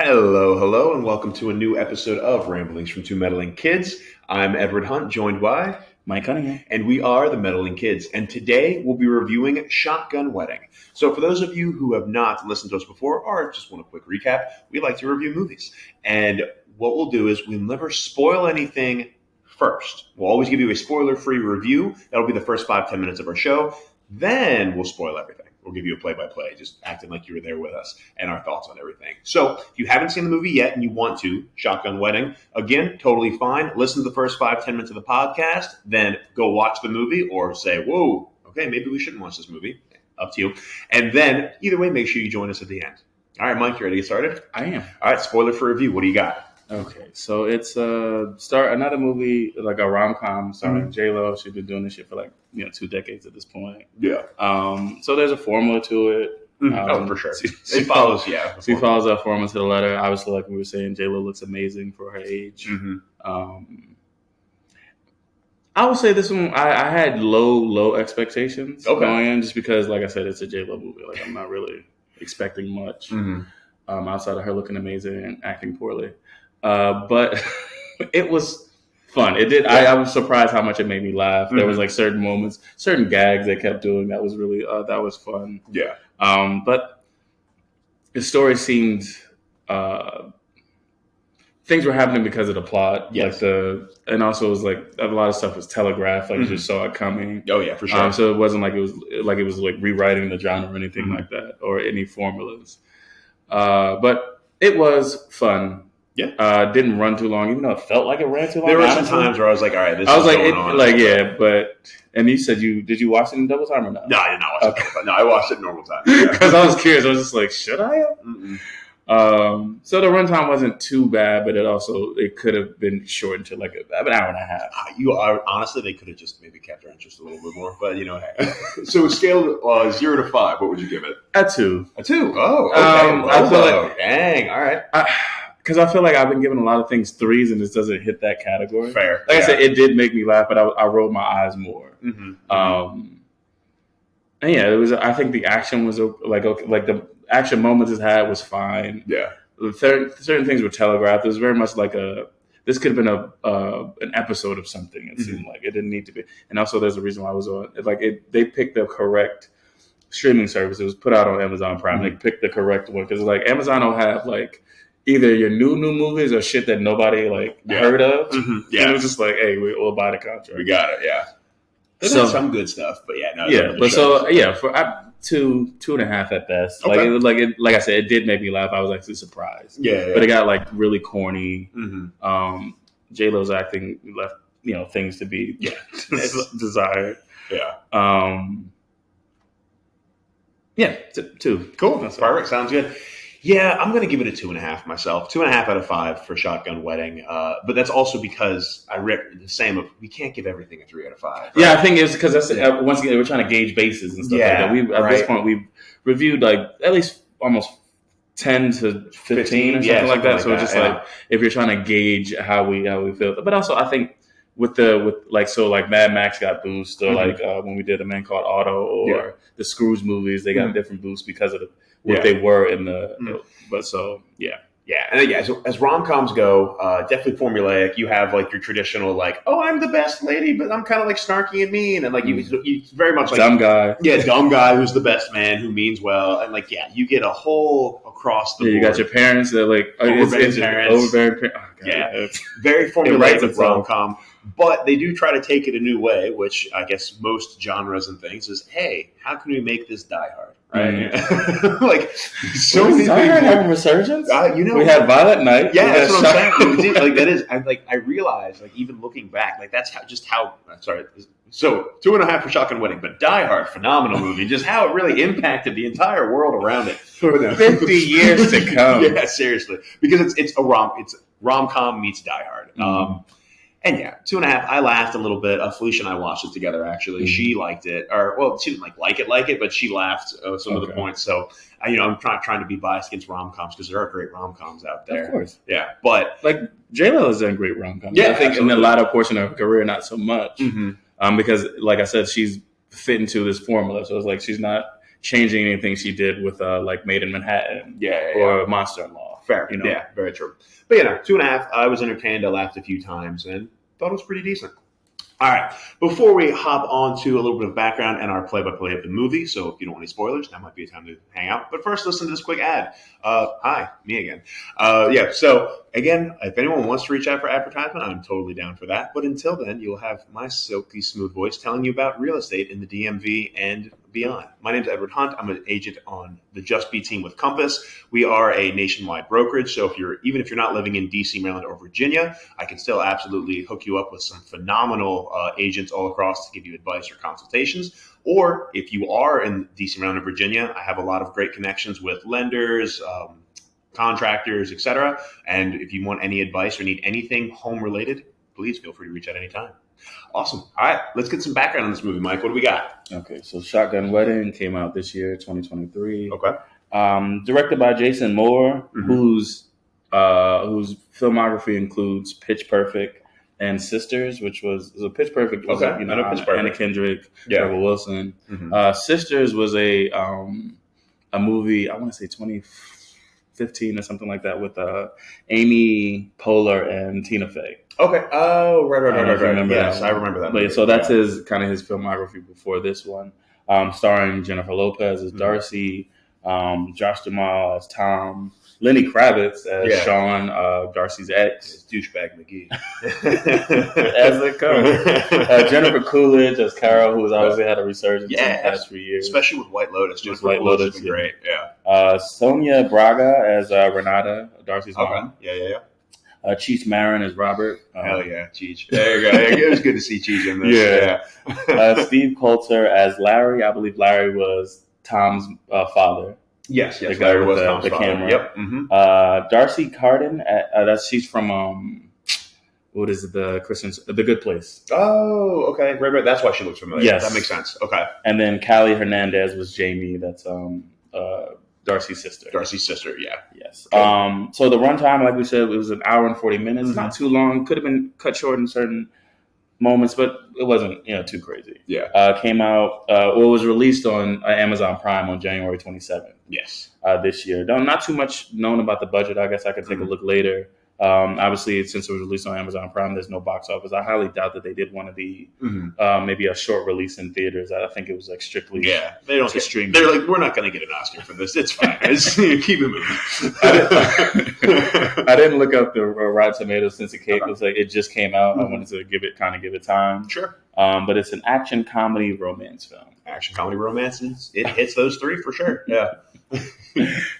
Hello, and welcome to a new episode of Ramblings from Two Meddling Kids. I'm Edward Hunt, joined by Mike Cunningham. And we are the Meddling Kids. And today we'll be reviewing Shotgun Wedding. So for those of you who have not listened to us before or just want a quick recap, we like to review movies. And what we'll do is we'll never spoil anything first. We'll always give you a spoiler-free review. That'll be the first 5-10 minutes of our show. Then we'll spoil everything. We'll give you a play-by-play, just acting like you were there with us and our thoughts on everything. So if you haven't seen the movie yet and you want to, Shotgun Wedding, again, totally fine. Listen to the first 5-10 minutes of the podcast, then go watch the movie or say, whoa, okay, maybe we shouldn't watch this movie. Up to you. And then, either way, make sure you join us at the end. All right, Mike, you ready to get started? I am. All right, spoiler for review. What do you got? Okay, so it's another movie, like a rom-com starring J-Lo. She's been doing this shit for 2 decades at this point. Yeah. So there's a formula to it. For sure. She follows that formula to the letter. Obviously, like we were saying, J-Lo looks amazing for her age. I would say this one, I had low expectations going in, just because, like I said, it's a J-Lo movie. Like, I'm not really expecting much outside of her looking amazing and acting poorly. But it was fun. It did. I was surprised how much it made me laugh. There was certain moments, certain gags they kept doing that was really that was fun. Yeah. But the story seemed things were happening because of the plot. Yes. And also it was a lot of stuff was telegraphed. You just saw it coming. Oh yeah, for sure. So it wasn't like it was rewriting the genre or anything like that, or any formulas. But it was fun. Yeah. Didn't run too long, even though it felt like it ran too long. There were some times where I was like, all right, this is going on. And you said did you watch it in double time or not? No, I did not watch it. No, I watched it in normal time. Because I was curious. I was just like, should I? So the runtime wasn't too bad, but it could have been shortened to an hour and a half. Honestly, they could have just maybe kept our interest a little bit more, but hey. So scale 0 to 5, what would you give it? A 2. A 2. Oh, okay. I feel dang, all right. Because I feel like I've been giving a lot of things 3s, and this doesn't hit that category. Fair. I said, it did make me laugh, but I rolled my eyes more. And yeah, it was. I think the action was the action moments it had was fine. Yeah. Certain things were telegraphed. It was very much this could have been an episode of something. It seemed like it didn't need to be. And also, there's a reason why I was on. They picked the correct streaming service. It was put out on Amazon Prime. They picked the correct one because Amazon will have either your new movies or shit that nobody heard of. Yeah. And it was just hey, we'll buy the contract. We got it. Yeah. There's some good stuff, but for 2.5 at best. Okay. Like I said, it did make me laugh. I was actually surprised. Yeah. But it got really corny. J-Lo's acting left things to be desired. Yeah. 2. Cool. That's perfect. Sounds good. Yeah, I'm going to give it a 2.5 myself. 2.5 out of 5 for Shotgun Wedding. But that's also because the same. We can't give everything a 3 out of 5. Right? Yeah, I think it's because that's once again we're trying to gauge bases and stuff like that. At this point we've reviewed at least almost 10 to 15 or something like that. So it's just if you're trying to gauge how we feel, but also I think with Mad Max got boost, or when we did A Man Called Otto, or the Scrooge movies, they got different boosts because of what they were in the. But so yeah. Yeah, and so as rom-coms go, definitely formulaic. You have your traditional oh, I'm the best lady, but I'm kind of snarky and mean, and you very much dumb guy. Yeah, dumb guy who's the best man who means well, and you get a whole across the board. You got your parents that overbearing parents. Very formulaic rom-com, but they do try to take it a new way, which I guess most genres and things is, hey, how can we make this Die Hard? Right, so many things have a resurgence. We had Violent Night. Yeah, that's what I'm saying. That is, I realized, even looking back, that's how. Sorry, so 2.5 for Shotgun Wedding, but Die Hard, phenomenal movie. Just how it really impacted the entire world around it for 50 years to come. Yeah, seriously, because it's rom-com meets Die Hard. And 2.5. I laughed a little bit. Felicia and I watched it together. Actually, she liked it, she didn't like it, but she laughed some of the points. So I'm trying to be biased against rom-coms because there are great rom-coms out there. Of course, yeah. But J-Lo has done great rom-coms. Yeah, I think in the latter portion of her career, not so much. Because, like I said, she's fit into this formula. So it's she's not changing anything she did with Made in Manhattan or Monster-in-Law. Fair. Yeah, very true. But 2.5. I was entertained. I laughed a few times and thought it was pretty decent. All right. Before we hop on to a little bit of background and our play-by-play of the movie, so if you don't want any spoilers, that might be a time to hang out. But first, listen to this quick ad. Hi, me again. So again, if anyone wants to reach out for advertisement, I'm totally down for that. But until then, you'll have my silky smooth voice telling you about real estate in the DMV and beyond. My name is Edward Hunt. I'm an agent on the Just Be team with Compass. We are a nationwide brokerage, so even if you're not living in DC, Maryland, or Virginia, I can still absolutely hook you up with some phenomenal agents all across to give you advice or consultations. Or if you are in DC, Maryland, or Virginia, I have a lot of great connections with lenders, contractors, etc. And if you want any advice or need anything home related, please feel free to reach out anytime. Awesome. All right, let's get some background on this movie, Mike. What do we got? Okay, so Shotgun Wedding came out this year, 2023. Okay. Directed by Jason Moore, whose filmography includes Pitch Perfect and Sisters, which was Pitch Perfect. Was Anna Kendrick, Rebel Wilson. Sisters was a movie, I want to say 2015 or something like that, with Amy Poehler and Tina Fey. Okay. Oh, right. Yes, I remember that. But, so that's his filmography before this one, starring Jennifer Lopez as Darcy, Josh Duhamel as Tom, Lenny Kravitz as Sean, Darcy's ex, douchebag McGee, as they come. Jennifer Coolidge as Carol, who has obviously had a resurgence in the past few years, especially with White Lotus. White Lotus has been great. Sonia Braga as Renata, Darcy's mom. Yeah. Cheech Marin as Robert. Hell yeah, Cheech. There you go. It was good to see Cheech in this. Steve Coulter as Larry. I believe Larry was Tom's father. Yes. The guy with the camera. Yep. Mm-hmm. Darcy Carden. She's from what is it? The Good Place. Oh, okay. Right. That's why she looks familiar. Yes, that makes sense. Okay. And then Callie Hernandez was Jamie. That's Darcy's sister. Yeah. Yes. Okay. So the runtime, like we said, it was an hour and 40 minutes. Mm-hmm. Not too long. Could have been cut short in certain moments, but it wasn't too crazy. Yeah. Came out. Was released on Amazon Prime on January 27th. Yes. This year. Not too much known about the budget. I guess I could take a look later. Obviously, since it was released on Amazon Prime, there's no box office. I highly doubt that they did one of the maybe a short release in theaters. I think it was like strictly they don't stream. They're like, we're not going to get an Oscar for this. It's fine. Keep it moving. I didn't look up the Rotten Tomatoes since it just came out. I wanted to give it time. Sure. But it's an action comedy romance film. Action comedy romances. It hits those three for sure. Yeah.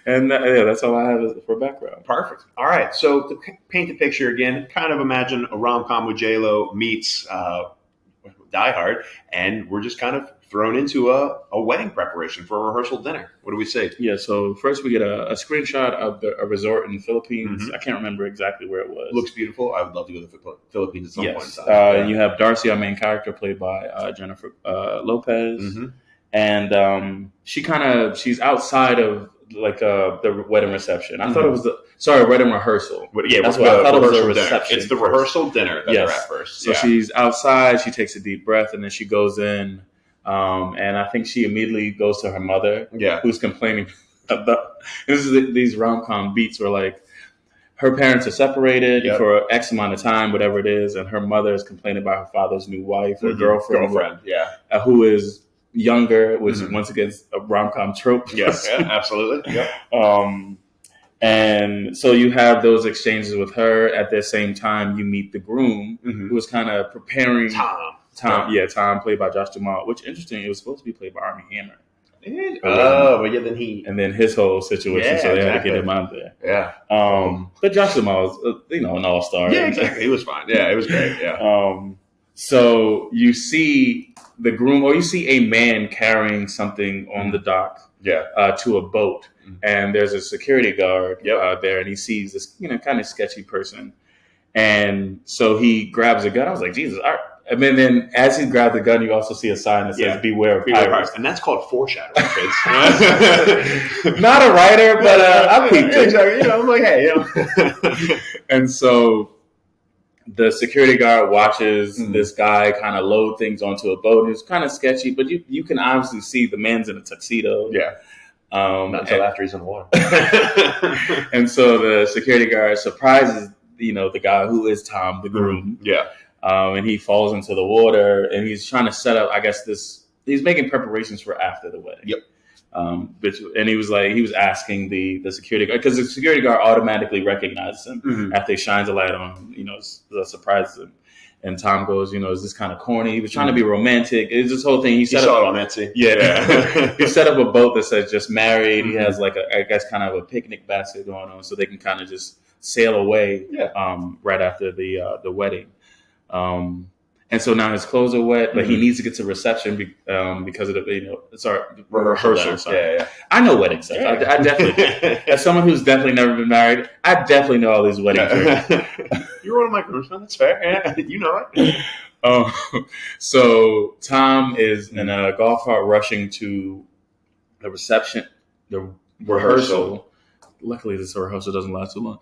And that's all I have for background. Perfect. All right. So to paint the picture again, kind of imagine a rom-com with J-Lo meets Die Hard, and we're just kind of thrown into a wedding preparation for a rehearsal dinner. What do we say? Yeah. So first we get a screenshot of a resort in the Philippines. I can't remember exactly where it was. Looks beautiful. I would love to go to the Philippines at some point in time. And you have Darcy, our main character, played by Jennifer Lopez. And she's outside of the wedding reception. I thought it was wedding rehearsal. That's what I thought. It was a reception. It's the rehearsal dinner that they're at first. So she's outside. She takes a deep breath, and then she goes in. And I think she immediately goes to her mother, who's complaining about these rom-com beats where like her parents are separated for X amount of time, whatever it is, and her mother is complaining about her father's new wife or girlfriend, who is younger, which once again is a rom-com trope. Yes, absolutely. Yeah. And so you have those exchanges with her. At the same time, you meet the groom, who is kind of preparing Tom, played by Josh Duhamel. Which interesting, it was supposed to be played by Armie Hammer. Then then his whole situation, so they had to get him out there. Yeah. But Josh Duhamel is, an all-star. Yeah, exactly. He was fine. Yeah, it was great. Yeah. So you see the groom, or you see a man carrying something on the dock to a boat. And there's a security guard there, and he sees this, kind of sketchy person. And so he grabs a gun. I was like, Jesus. And then as he grabbed the gun, you also see a sign that says, beware of pirates. And that's called foreshadowing, kids. Not a writer, but I peeped it. Exactly. I'm like, hey, And so the security guard watches this guy kind of load things onto a boat. It's kind of sketchy, but you can obviously see the man's in a tuxedo. Yeah. Not until after he's in the water. And so the security guard surprises, the guy who is Tom, the groom. Yeah. And he falls into the water, and he's trying to set up, I guess, he's making preparations for after the wedding. Yep. And he was asking the security guard, because the security guard automatically recognizes him after he shines a light on him, surprises him. And Tom goes, is this kind of corny? He was trying to be romantic. It's this whole thing. He saw it on Etsy. Yeah. He set up a boat that says just married. He has I guess kind of a picnic basket going on, so they can kind of just sail away right after the wedding. And so now his clothes are wet, but he needs to get to reception because of the rehearsal. Sorry. Yeah. I know wedding stuff. I definitely do. As someone who's definitely never been married, I definitely know all these wedding things. You're one of my groomsmen. That's fair. Yeah, you know it. So Tom is in a golf cart rushing to the reception, the rehearsal. Luckily, this rehearsal doesn't last too long.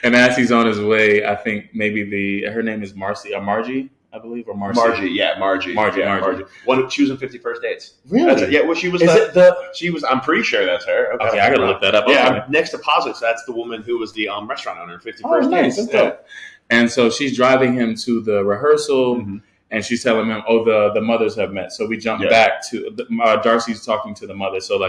And as he's on his way, I think maybe her name is Margie, I believe, or Marcy. Margie. She was in 50 First Dates. Really? Yeah. Well, she was. She was. I'm pretty sure that's her. Okay, I gotta look that up. Yeah, next to Posits, that's the woman who was the restaurant owner in 50 First Dates. Yeah. And so she's driving him to the rehearsal. And she's telling him, the mothers have met. So we jump back to Darcy's talking to the mother. So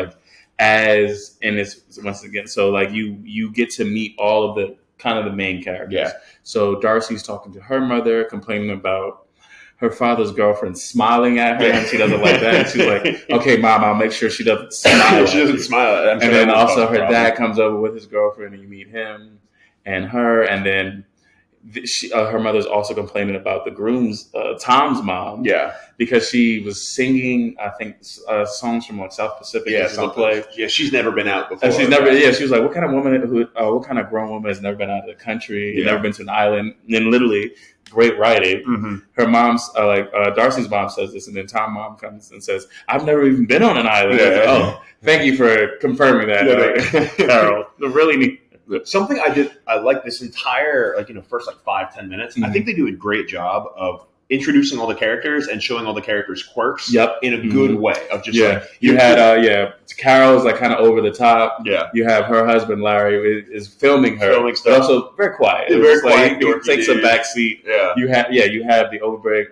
once again, so you get to meet all of the kind of the main characters. Yeah. So Darcy's talking to her mother, complaining about her father's girlfriend smiling at her, and she doesn't like that. And she's like, "Okay, Mom, I'll make sure she doesn't smile." She doesn't smile. And then also her dad comes over with his girlfriend, and you meet him and her, and then her mother's also complaining about the groom's Tom's mom, because she was singing, I think, songs from South Pacific. Play. Yeah, she's never been out before. And she's never. Yeah, she was like, "What kind of woman? What kind of grown woman has never been out of the country? Never been to an island?" And then literally, great writing. Her mom's Darcy's mom says this, and then Tom's mom comes and says, "I've never even been on an island." Like, oh, thank you for confirming that, Carol. Really neat. Something I like this entire first 5-10 minutes. I think they do a great job of introducing all the characters and showing all the characters' quirks in a good way. Of just you had Carol's kind of over the top. Yeah, you have her husband Larry is filming stuff, but also very quiet. Very quiet. He takes a back seat. Yeah, you have the overbearing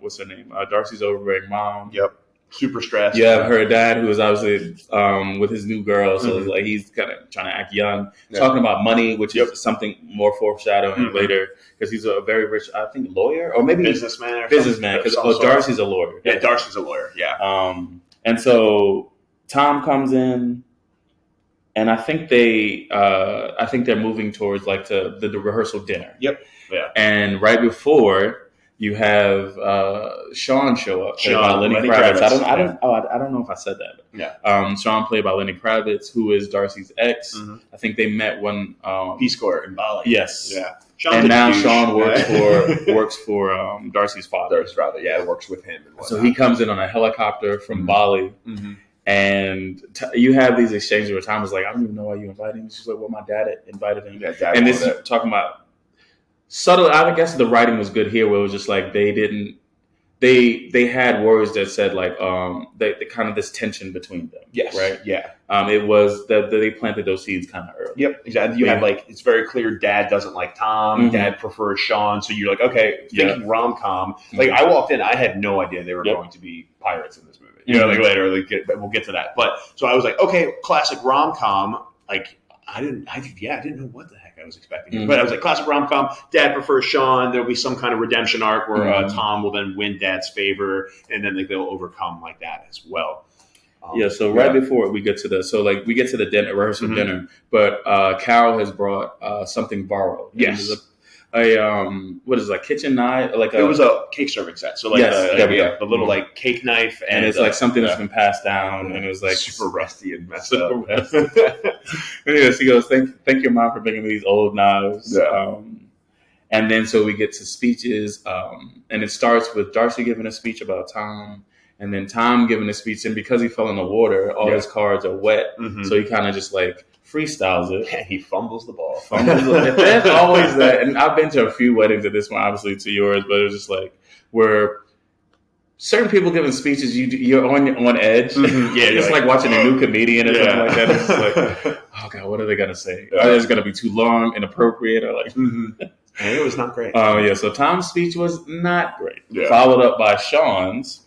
what's her name? Darcy's overbearing mom. Yep. Super stressed. You have her dad, who is obviously with his new girl, so it's he's kind of trying to act young, talking about money, which is something more foreshadowing later, because he's a very rich, I think, lawyer or maybe businessman, because Darcy's a lawyer. Yeah, Darcy's a lawyer. Yeah. And so Tom comes in, and I think they're moving towards the rehearsal dinner. Yep. Yeah. And right before, you have Sean show up, played by Lenny Kravitz. I don't know if I said that. Yeah. Sean, played by Lenny Kravitz, who is Darcy's ex. I think they met when Peace Corps in Bali. Yes. Yeah. And now Sean works for Darcy's father. Darcy's father. Yeah, works with him. And so he comes in on a helicopter from Bali. And you have these exchanges where Tom is like, "I don't even know why you invited him." She's like, "Well, my dad invited him." Yeah, dad and this is talking about subtle. I guess the writing was good here, where it was just they had words that said the kind of this tension between them. Yes. Right. Yeah. It was that they planted those seeds kind of early. Yep. Exactly. You had it's very clear. Dad doesn't like Tom. Dad prefers Sean. So you're like, okay, thinking rom-com. I walked in, I had no idea they were going to be pirates in this movie. Later, we'll get to that. But so I was like, okay, classic rom-com. I didn't know what the heck I was expecting. But I was like, classic rom-com, Dad prefers Sean, there'll be some kind of redemption arc where Tom will then win Dad's favor, and then they'll overcome that as well. So right before we get to we get to the dinner, rehearsal dinner, but Carol has brought something borrowed. Yes. What is it, kitchen knife? It was a cake serving set. So the little cake knife, and it's something that's been passed down, and it was super rusty and messed up. Anyway, she goes, "Thank your mom for bringing me these old knives." Yeah. And then so we get to speeches, and it starts with Darcy giving a speech about Tom, and then Tom giving a speech, and because he fell in the water, all his cards are wet, so he kind of just freestyles it. Yeah, he fumbles the ball. There's always that, and I've been to a few weddings at this one, obviously to yours, but it was just where certain people giving speeches, you're on edge. Mm-hmm. Yeah, it's like watching a new comedian or something like that. It's just like, oh god, what are they gonna say? Yeah. Is it gonna be too long, inappropriate, or like? Mm-hmm. And it was not great. Yeah. So Tom's speech was not great. Yeah. Followed up by Sean's.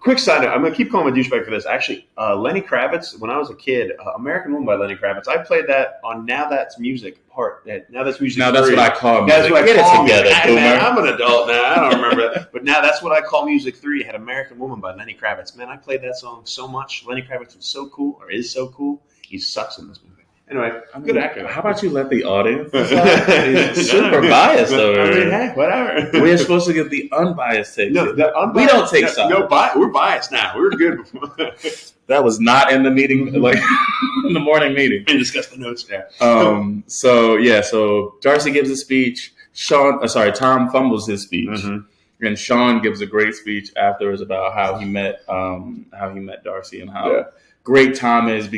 Quick side note, I'm going to keep calling him a douchebag for this. Actually, Lenny Kravitz, when I was a kid, American Woman by Lenny Kravitz, I played that on Now That's Music part. Now That's Music. Now That's 3. What I call music. That's what I call music. Man, I'm an adult now. I don't remember that. But Now That's What I Call Music 3 had American Woman by Lenny Kravitz. Man, I played that song so much. Lenny Kravitz was so cool, or is so cool. He sucks in this movie. Anyway, good actor. How about you let the audience decide? He's super biased over. I mean, hey, whatever. We're supposed to get the unbiased take. No, we don't take sides. No, we're biased now. We were good before. That was not in the meeting, like in the morning meeting. We discussed the notes. Yeah. So Darcy gives a speech. Tom fumbles his speech, and Sean gives a great speech afterwards about how he met Darcy and how. Yeah. Great Tom is.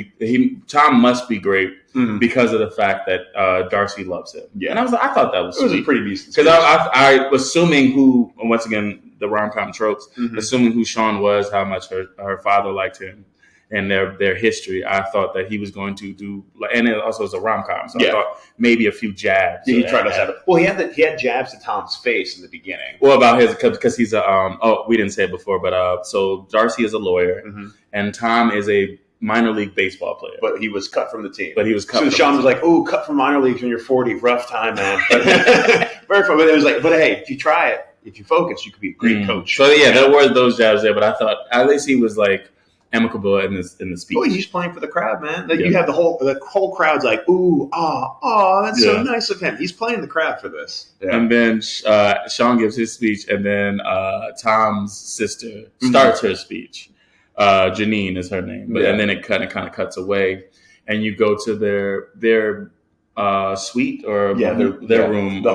Tom must be great because of the fact that Darcy loves him. Yeah, and I thought that was sweet. It was a pretty decent because I was assuming who, once again, the rom-com tropes, assuming who Sean was, how much her father liked him, and their history. I thought that he was going to do, and it also was a rom-com, so I thought maybe a few jabs. Yeah, he tried to have it. Well, he had jabs to Tom's face in the beginning. Well, about his because he's a we didn't say it before, but so Darcy is a lawyer, and Tom is a minor league baseball player. But he was cut from the team. So Sean was like, "Oh, cut from minor leagues when you're 40, rough time, man." Very fun. But it was like, but hey, if you try it, if you focus, you could be a great coach. So yeah, there were those jabs there, but I thought at least he was like amicable in the speech. Oh, he's playing for the crowd, man. Like you have the whole crowd's like, ooh, that's so nice of him. He's playing the crowd for this. Yeah. And then Sean gives his speech, and then Tom's sister starts her speech. Janine is her name, and then it kind of cuts away, and you go to their suite or their room, the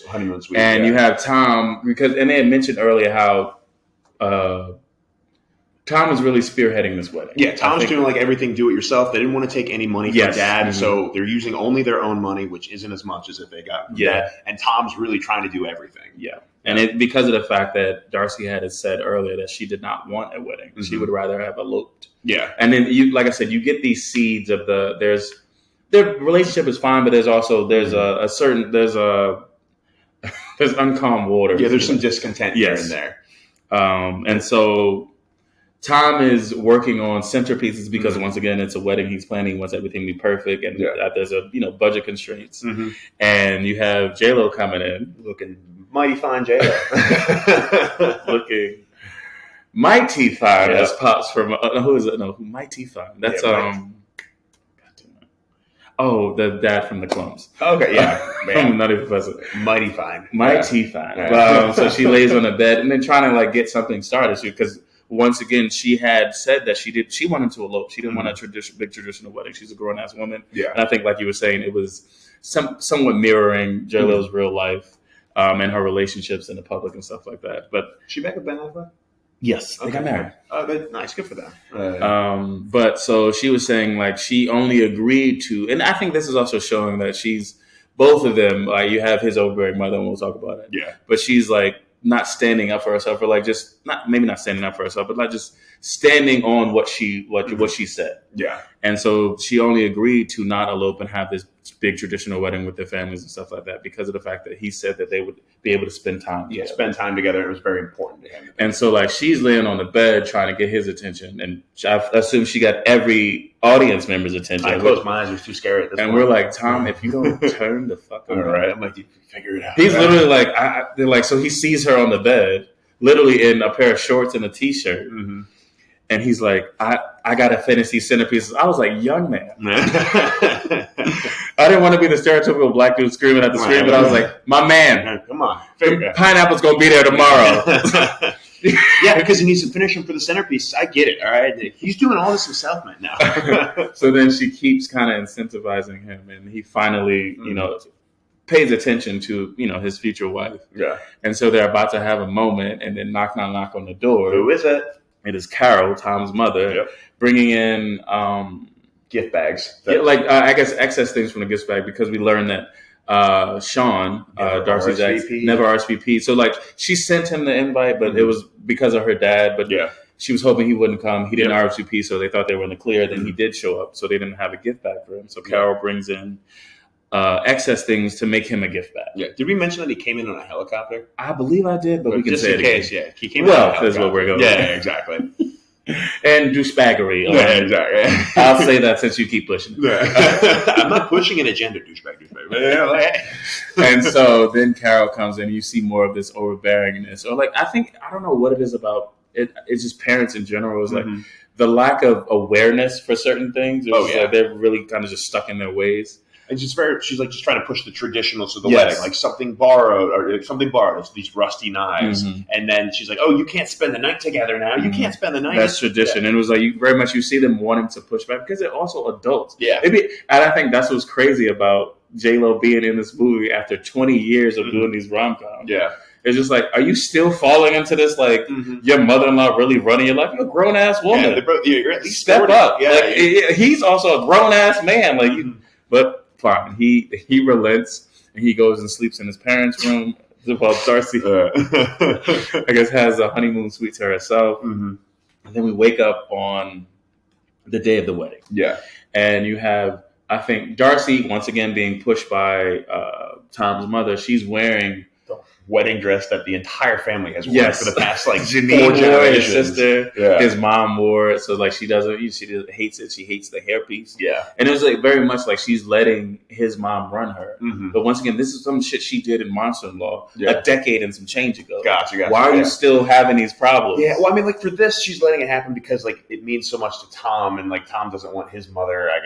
honeymoon suite, and you have Tom and they had mentioned earlier how Tom is really spearheading this wedding. Yeah, Tom's doing like everything do it yourself. They didn't want to take any money from Dad, so they're using only their own money, which isn't as much as if they got from Dad. And Tom's really trying to do everything. Yeah. And because of the fact that Darcy had said earlier that she did not want a wedding. She would rather have eloped. Yeah. And then like I said, you get these seeds of their relationship is fine, but there's uncalm water. Yeah, there's some discontent here and there. And so Tom is working on centerpieces because once again, it's a wedding he's planning. He wants everything to be perfect, and there's budget constraints. And you have J-Lo coming in, looking mighty fine. J-Lo looking mighty fine as pops from who is it? No, mighty fine. That's the dad from the Clumps. Okay, yeah, not even Professor. Mighty fine. Fine. Yeah. So she lays on the bed and then trying to get something started because. Once again, she had said that she wanted to elope. She didn't want a big traditional wedding. She's a grown-ass woman. Yeah. And I think, like you were saying, it was somewhat mirroring J-Lo's real life and her relationships in the public and stuff like that. But she back with Ben Affleck? Yes, they got married. Nice, good for them. But so she was saying she only agreed to, and I think this is also showing that both of them. You have his overbearing mother, and we'll talk about it. Yeah. But she's not standing up for herself, or maybe not standing up for herself, but just standing on what she said. Yeah. And so she only agreed to not elope and have this big traditional wedding with their families and stuff like that because of the fact that he said that they would be able to spend time together. Spend time together. It was very important to him. And so she's laying on the bed trying to get his attention, and I assume she got every audience member's attention. I closed my eyes. I was too scary at this point. And we're like, Tom, if you don't turn the fuck around. All right, I'm figure it out. He's literally so he sees her on the bed, literally in a pair of shorts and a t-shirt. And he's like, I got to finish these centerpieces. I was like, young man. I didn't want to be the stereotypical black dude screaming at the screen, but I was like, my man. Come on. Pineapple's going to be there tomorrow. Yeah, because he needs to finish them for the centerpieces. I get it, all right? He's doing all this himself, man, now. So then she keeps kind of incentivizing him, and he finally, pays attention to, his future wife. Yeah. And so they're about to have a moment, and then knock on the door. Who is it? It is Carol, Tom's mother, bringing in gift bags. I guess excess things from the gift bag because we learned that Sean, Darcy's ex, RSVP. never RSVP. So like she sent him the invite, but it was because of her dad. But she was hoping he wouldn't come. He didn't RSVP, so they thought they were in the clear. Then he did show up, so they didn't have a gift bag for him. So Carol brings in excess things to make him a gift bag. Yeah. Did we mention that he came in on a helicopter? I believe I did, but we can just say in it case. again. Yeah, he came in on a helicopter. That's what we're going. Yeah, exactly. And douchebaggery. Yeah, exactly. I'll say that since you keep pushing it. Yeah. I'm not pushing an agenda, douchebag. And so then Carol comes in, you see more of this overbearingness. Or like, I don't know what it is about it. It's just parents in general. It's like the lack of awareness for certain things. Like they're really kind of just stuck in their ways. And she's like just trying to push the traditionals of the wedding, like something borrowed. It's these rusty knives. And then she's like, "Oh, you can't spend the night together now. You can't spend the night." That's tradition, and it was like you see them wanting to push back because they're also adults. Yeah, and I think that's what's crazy about J-Lo being in this movie after 20 years of doing these rom-coms. Yeah. It's just like, are you still falling into this? Like, your mother-in-law really running your life? You're a grown-ass woman. Yeah, you're at least step 40. up. Yeah, like, he's also a grown-ass man. Like, but fine, he relents and he goes and sleeps in his parents' room. Well, Darcy, I guess, has a honeymoon suite to herself, and then we wake up on the day of the wedding. Yeah, and you have, I think, Darcy once again being pushed by Tom's mother. She's wearing wedding dress that the entire family has worn for the past like 4 generations. His sister, his mom wore it, so like she hates it. She hates the hairpiece. Yeah, and it was like very much like she's letting his mom run her. But once again, this is some shit she did in Monster-in-Law a decade and some change ago. Gotcha. Why are you still having these problems? Yeah, well, I mean, like for this, she's letting it happen because like it means so much to Tom, and like Tom doesn't want his mother. I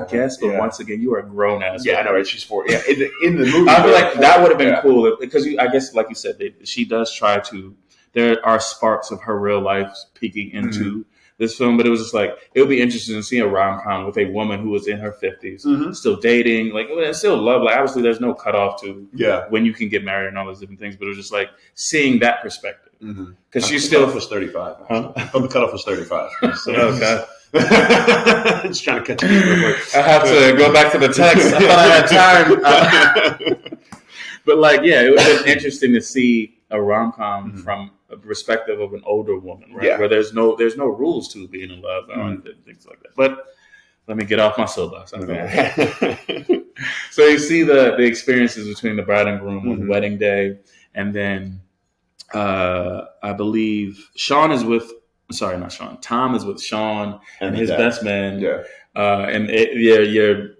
guess, but once again, you are a grown ass. Yeah, I know, right? She's 40. Yeah, in the movie, I feel like that would have been cool because I guess, like you said, she does try to. There are sparks of her real life peeking into this film, but it was just like it would be interesting to see a rom-com with a woman who was in her 50s, still dating, like still love. Like obviously, there's no cutoff to when you can get married and all those different things, but it was just like seeing that perspective because she's still was 35. Huh? The cutoff was 35. Okay. Just trying to catch you real quick. I have to go back to the text. I thought I had time. But like, yeah, it was interesting to see a rom-com from a perspective of an older woman, right? Yeah. Where there's no rules to being in love and things like that. But let me get off my soapbox. So you see the experiences between the bride and groom on wedding day, and then I believe Tom is with Sean and his best man. Yeah. And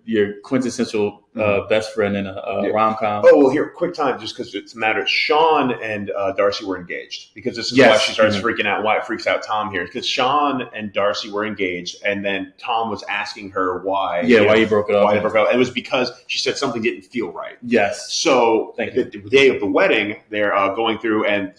your quintessential best friend in a rom-com. Oh, well, here, quick time, just because it matters. Sean and Darcy were engaged, because this is why she starts freaking out, why it freaks out Tom here. Because Sean and Darcy were engaged, and then Tom was asking her why. Yeah, why you broke it up. Why they broke it up. It was because she said something didn't feel right. Yes. So the day of the wedding, they're going through, and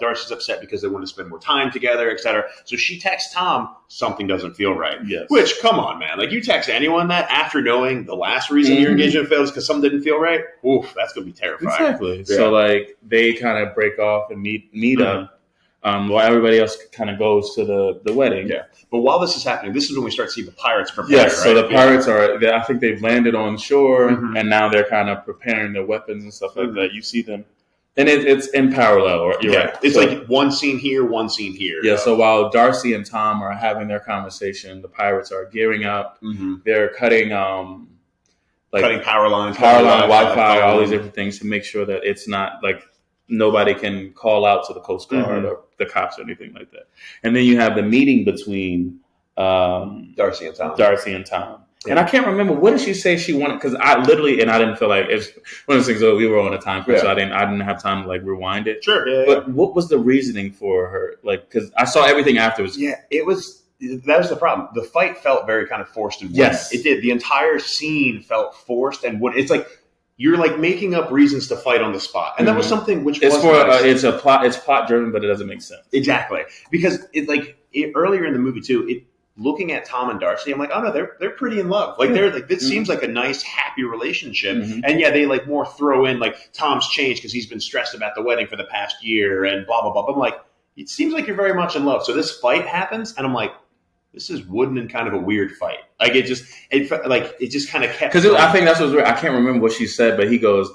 Darcy's upset because they want to spend more time together, etc. So she texts Tom, something doesn't feel right. Yes. Which, come on, man. Like, you text anyone that after knowing the last reason your engagement fails because something didn't feel right? Oof, that's going to be terrifying. Exactly. Yeah. So, like, they kind of break off and meet up while everybody else kind of goes to the wedding. Yeah. But while this is happening, this is when we start seeing the pirates prepare. Yes, right? So the pirates I think they've landed on shore, and now they're kind of preparing their weapons and stuff like that. You see them. And it's in parallel. You're right. It's like one scene here, one scene here. Yeah, so while Darcy and Tom are having their conversation, the pirates are gearing up. They're cutting cutting power lines, Wi-Fi, all these different things to make sure that it's not like nobody can call out to the Coast Guard or the cops or anything like that. And then you have the meeting between Darcy and Tom. Yeah. And I can't remember, what did she say she wanted? Because I didn't feel like it's one of those things. We were on a time crunch, so I didn't have time to like rewind it. Sure, yeah. But what was the reasoning for her? Like, because I saw everything afterwards. Yeah, that was the problem. The fight felt very kind of forced and wooden. Yes, it did. The entire scene felt forced and wooden. It's like you're like making up reasons to fight on the spot, and that was something which it's plot driven, but it doesn't make sense. Exactly, because earlier in the movie too. Looking at Tom and Darcy, I'm like, oh no, they're pretty in love. Like they're like, this seems like a nice, happy relationship. And yeah, they like more throw in like Tom's changed because he's been stressed about the wedding for the past year and blah blah blah. But I'm like, it seems like you're very much in love. So this fight happens, and I'm like, this is wooden and kind of a weird fight. Like it just kind of kept. Because I think that's what's weird. I can't remember what she said, but he goes,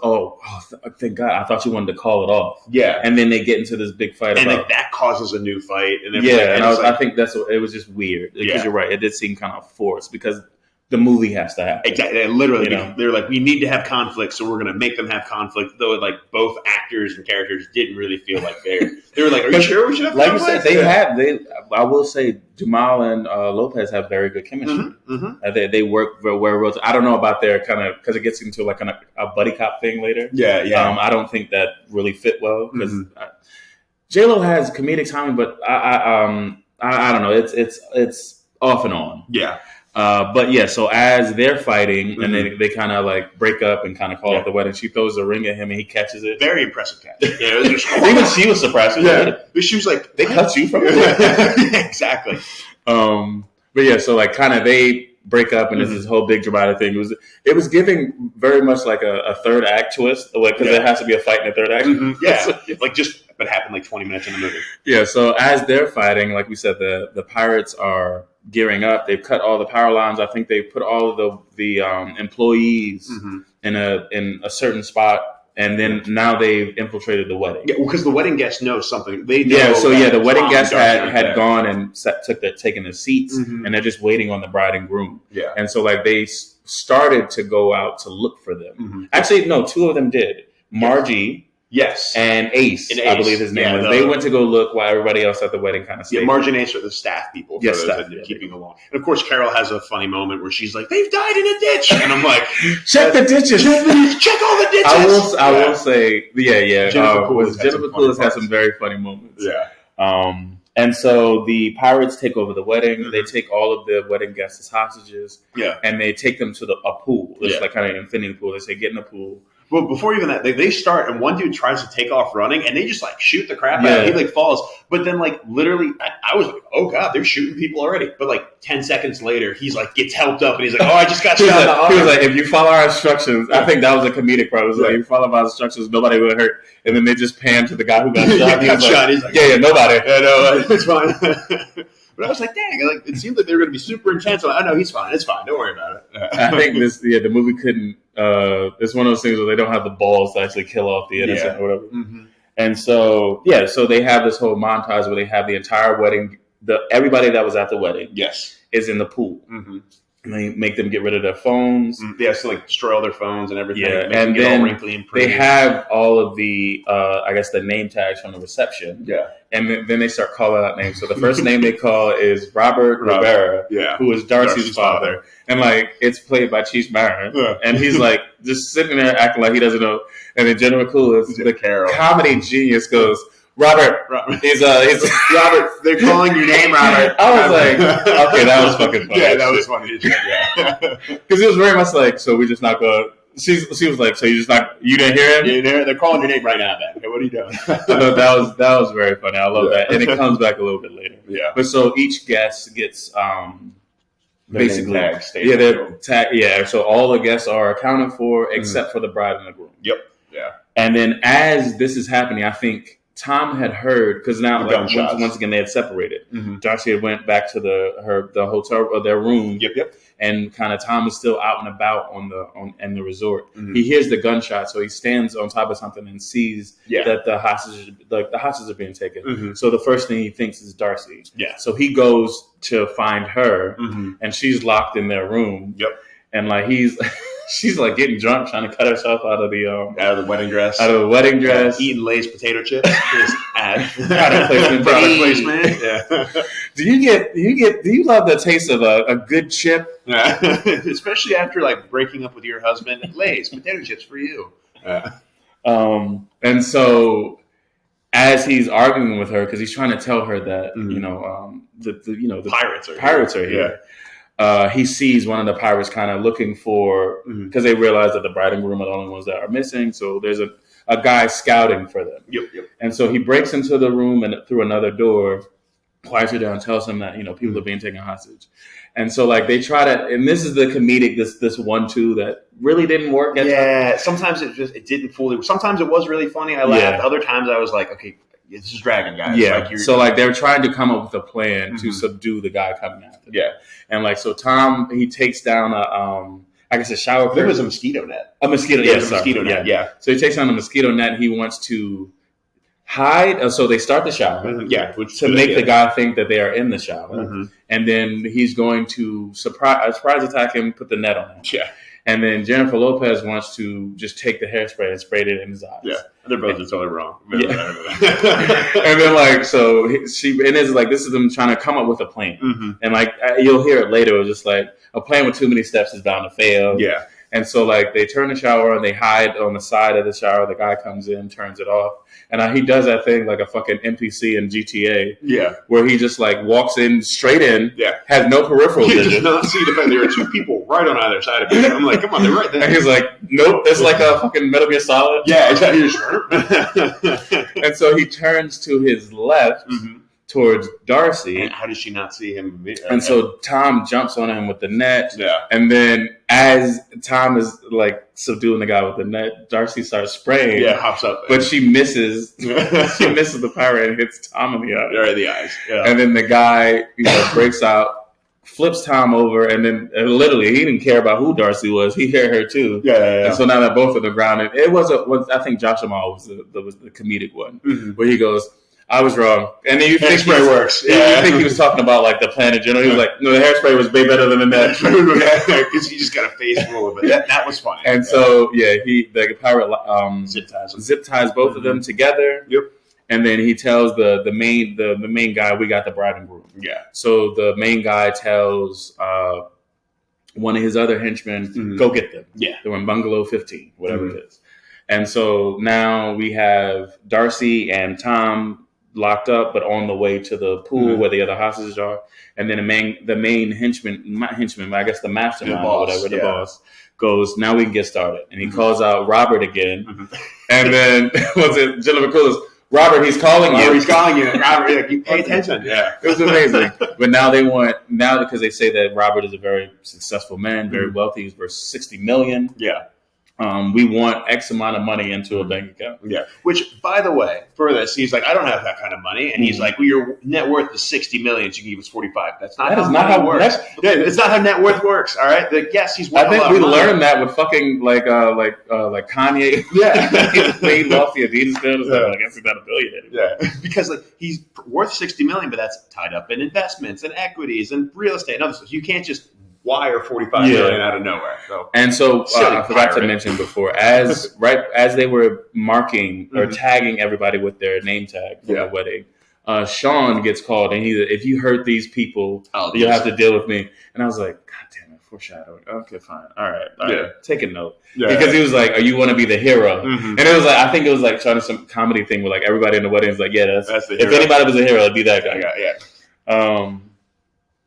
thank God, I thought you wanted to call it off. Yeah, and then they get into this big fight, and that causes a new fight. And I think it was just weird. Because you're right, it did seem kind of forced because the movie has to happen. Exactly. And literally, they're like, we need to have conflict, so we're going to make them have conflict. Though, like both actors and characters didn't really feel like they were like, "Are you sure we should have?" Like conflict? You said, I will say, Jamal and Lopez have very good chemistry. Mm-hmm. They work very well. I don't know about their kind of because it gets into like a buddy cop thing later. Yeah. I don't think that really fit well because J-Lo has comedic timing, but I don't know. It's off and on. Yeah. But yeah, so as they're fighting and they kind of like break up and kind of call it the wedding, she throws the ring at him and he catches it. Very impressive catch. Yeah, even she was surprised. She was like, "They cut you from it?" Exactly. But yeah, so like kind of they break up and there's this whole big dramatic thing. It was giving very much like a third act twist, like because there has to be a fight in the third act. Yeah, like but happened like 20 minutes in the movie. Yeah, so as they're fighting, like we said, the pirates are gearing up. They've cut all the power lines. I think they put all of the employees in a certain spot, and then now they've infiltrated the wedding. Yeah, because the wedding guests know something. They know. Yeah, so the wedding guests had gone and taken their seats, and they're just waiting on the bride and groom. Yeah, and so like they started to go out to look for them. Actually, no, two of them did. Margie. Yes. And Ace, I believe his name was. They went to go look while everybody else at the wedding kind of stayed. Yeah, Margie and Ace are the staff people. Yes, keeping along. And of course, Carol has a funny moment where she's like, "They've died in a ditch," and I'm like, "Check the ditches, check all the ditches." I will say, Jennifer Coolidge has some very funny moments. Yeah. And so the pirates take over the wedding. They take all of the wedding guests as hostages. Yeah. And they take them to a pool. It's like kind of an infinity pool. They say, "Get in the pool." Well, before even that, they start, and one dude tries to take off running, and they just like shoot the crap out of him. He like falls, but then like literally, I was like, "Oh god, they're shooting people already!" But like 10 seconds later, he's like gets helped up, and he's like, "Oh, I just got shot in the arm." He was like, "If you follow our instructions," I think that was a comedic part. It was like, "If you follow our instructions, nobody will hurt." And then they just pan to the guy who got shot. He's like, "Yeah, nobody." Yeah, no, it's fine. But I was like, dang, like it seemed like they were going to be super intense. I know he's fine. It's fine. Don't worry about it. I think the movie couldn't. It's one of those things where they don't have the balls to actually kill off the innocent or whatever. And so so they have this whole montage where they have the entire wedding. Everybody that was at the wedding, is in the pool. And they make them get rid of their phones. They have to like destroy all their phones and everything. Yeah, and then all wrinkly and they have all of the, I guess, the name tags from the reception. Yeah, and then they start calling out names. So the first name they call is Robert Rivera, who is Darcy's father, and like it's played by Chief Marin, and he's like just sitting there acting like he doesn't know. And then Jennifer Coolidge, the comedy genius, goes, Robert. He's Robert. They're calling your name, Robert. I was like, okay, that was fucking funny. Yeah, that was funny. Yeah, because it was very much like, so we just not going. She was like, so you didn't hear him? You didn't hear it? They're calling your name right now, man. Okay, what are you doing? I thought that was very funny. I love that, and it comes back a little bit later. Yeah, but so each guest gets basically tags. They're tag. Yeah, so all the guests are accounted for except for the bride and the groom. Yep. Yeah, and then as this is happening, I think Tom had heard because now once again they had separated. Darcy had went back to the hotel or their room. Yep. And kind of Tom is still out and about in the resort. He hears the gunshot, so he stands on top of something and sees that the hostages are being taken. So the first thing he thinks is Darcy. Yeah. So he goes to find her, and she's locked in their room. Yep. And like she's like getting drunk, trying to cut herself out of the wedding dress. Eating Lay's potato chips. Product placement. Yeah. Do you love the taste of a good chip? Yeah. Especially after like breaking up with your husband. Lay's potato chips for you. And so as he's arguing with her, because he's trying to tell her that the pirates are here. Yeah. He sees one of the pirates kind of looking for, because they realize that the bride and groom are the only ones that are missing. So there's a guy scouting for them. Yep. And so he breaks into the room and through another door, quiets her down, tells him that people are being taken hostage. And so like they try to, and this is the comedic, this 1-2 that really didn't work. Sometimes it didn't fully. Sometimes it was really funny. I laughed. Other times I was like, okay, this is Dragon, guys. Yeah. So like they're trying to come up with a plan to subdue the guy coming after them. Yeah. And like so Tom, he takes down a shower curtain. There was a mosquito net. A mosquito, yeah, mosquito net. Yeah. So he takes down a mosquito net. He wants to hide. So they start the shower. Yeah. To make the guy think that they are in the shower. And then he's going to surprise attack him, put the net on him. Yeah. And then Jennifer Lopez wants to just take the hairspray and spray it in his eyes. Yeah. They're both totally wrong. Yeah. And then like, so and it's like, this is them trying to come up with a plan. And like, you'll hear it later. It was just like, a plan with too many steps is bound to fail. Yeah. And so like, they turn the shower on, they hide on the side of the shower. The guy comes in, turns it off. And he does that thing like a fucking NPC in GTA. Yeah. Where he just like walks in straight in. Yeah. Has no peripheral vision. He does not see the fact there are two people right on either side of him. I'm like, come on, they're right there. And he's like, nope, it's like a fucking Metal Gear Solid. Yeah, exactly. And so he turns to his left towards Darcy. And how does she not see him? And so Tom jumps on him with the net. Yeah. And then as Tom is like subduing the guy with the net, Darcy starts spraying. Yeah, hops up. But she misses. She misses the pirate and hits Tom in the eye. Right in the eyes. Yeah. And then the guy, breaks out, flips Tom over, and then literally he didn't care about who Darcy was. He hit her too. Yeah. And so now they're both on the ground. And it was I think Josh Amal was the comedic one where he goes, I was wrong. And then you think hairspray works. Yeah. You think he was talking about like the plan in general. He was like, no, the hairspray was way better than the net. Because he just got a face full of it. That was funny. And so, the pirate zip ties both of them together. Yep. And then he tells the main guy, we got the bride and groom. Yeah. So the main guy tells one of his other henchmen, go get them. Yeah. They're in Bungalow 15, whatever it is. And so now we have Darcy and Tom locked up, but on the way to the pool where the other hostages are. And then the main henchman, not henchman, but I guess the mastermind or whatever, the boss, goes, now we can get started. And he calls out Robert again. And then, was it Jennifer Coolidge? Robert, he's calling you. He's calling you. Robert, you pay attention. Yeah. It was amazing. But now because they say that Robert is a very successful man, very wealthy, he's worth $60 million. Yeah. We want X amount of money into a bank account. Yeah. Which, by the way, for this, he's like, I don't have that kind of money. And he's like, well, your net worth is $60 million. So you can give us 45. That's not how it works. It's not how net worth works. All right. Yes, he's worth I think a lot we of money. learned that with fucking like Kanye. Yeah. He paid off the Adidas deal. I guess he's not a billionaire. Yeah. Because like he's worth $60 million, but that's tied up in investments and equities and real estate and other stuff. You can't just wire $45 million out of nowhere. And so I forgot to mention before, as they were marking or tagging everybody with their name tag for the wedding, Sean gets called and if you hurt these people, you'll have to deal with me. And I was like, God damn it, foreshadowing. Okay, fine. All right. Take a note. Yeah. Because he was like, you want to be the hero. And it was like, I think it was like trying to some comedy thing where like everybody in the wedding is like, yeah, that's the hero. If anybody was a hero, it'd be that guy. Yeah.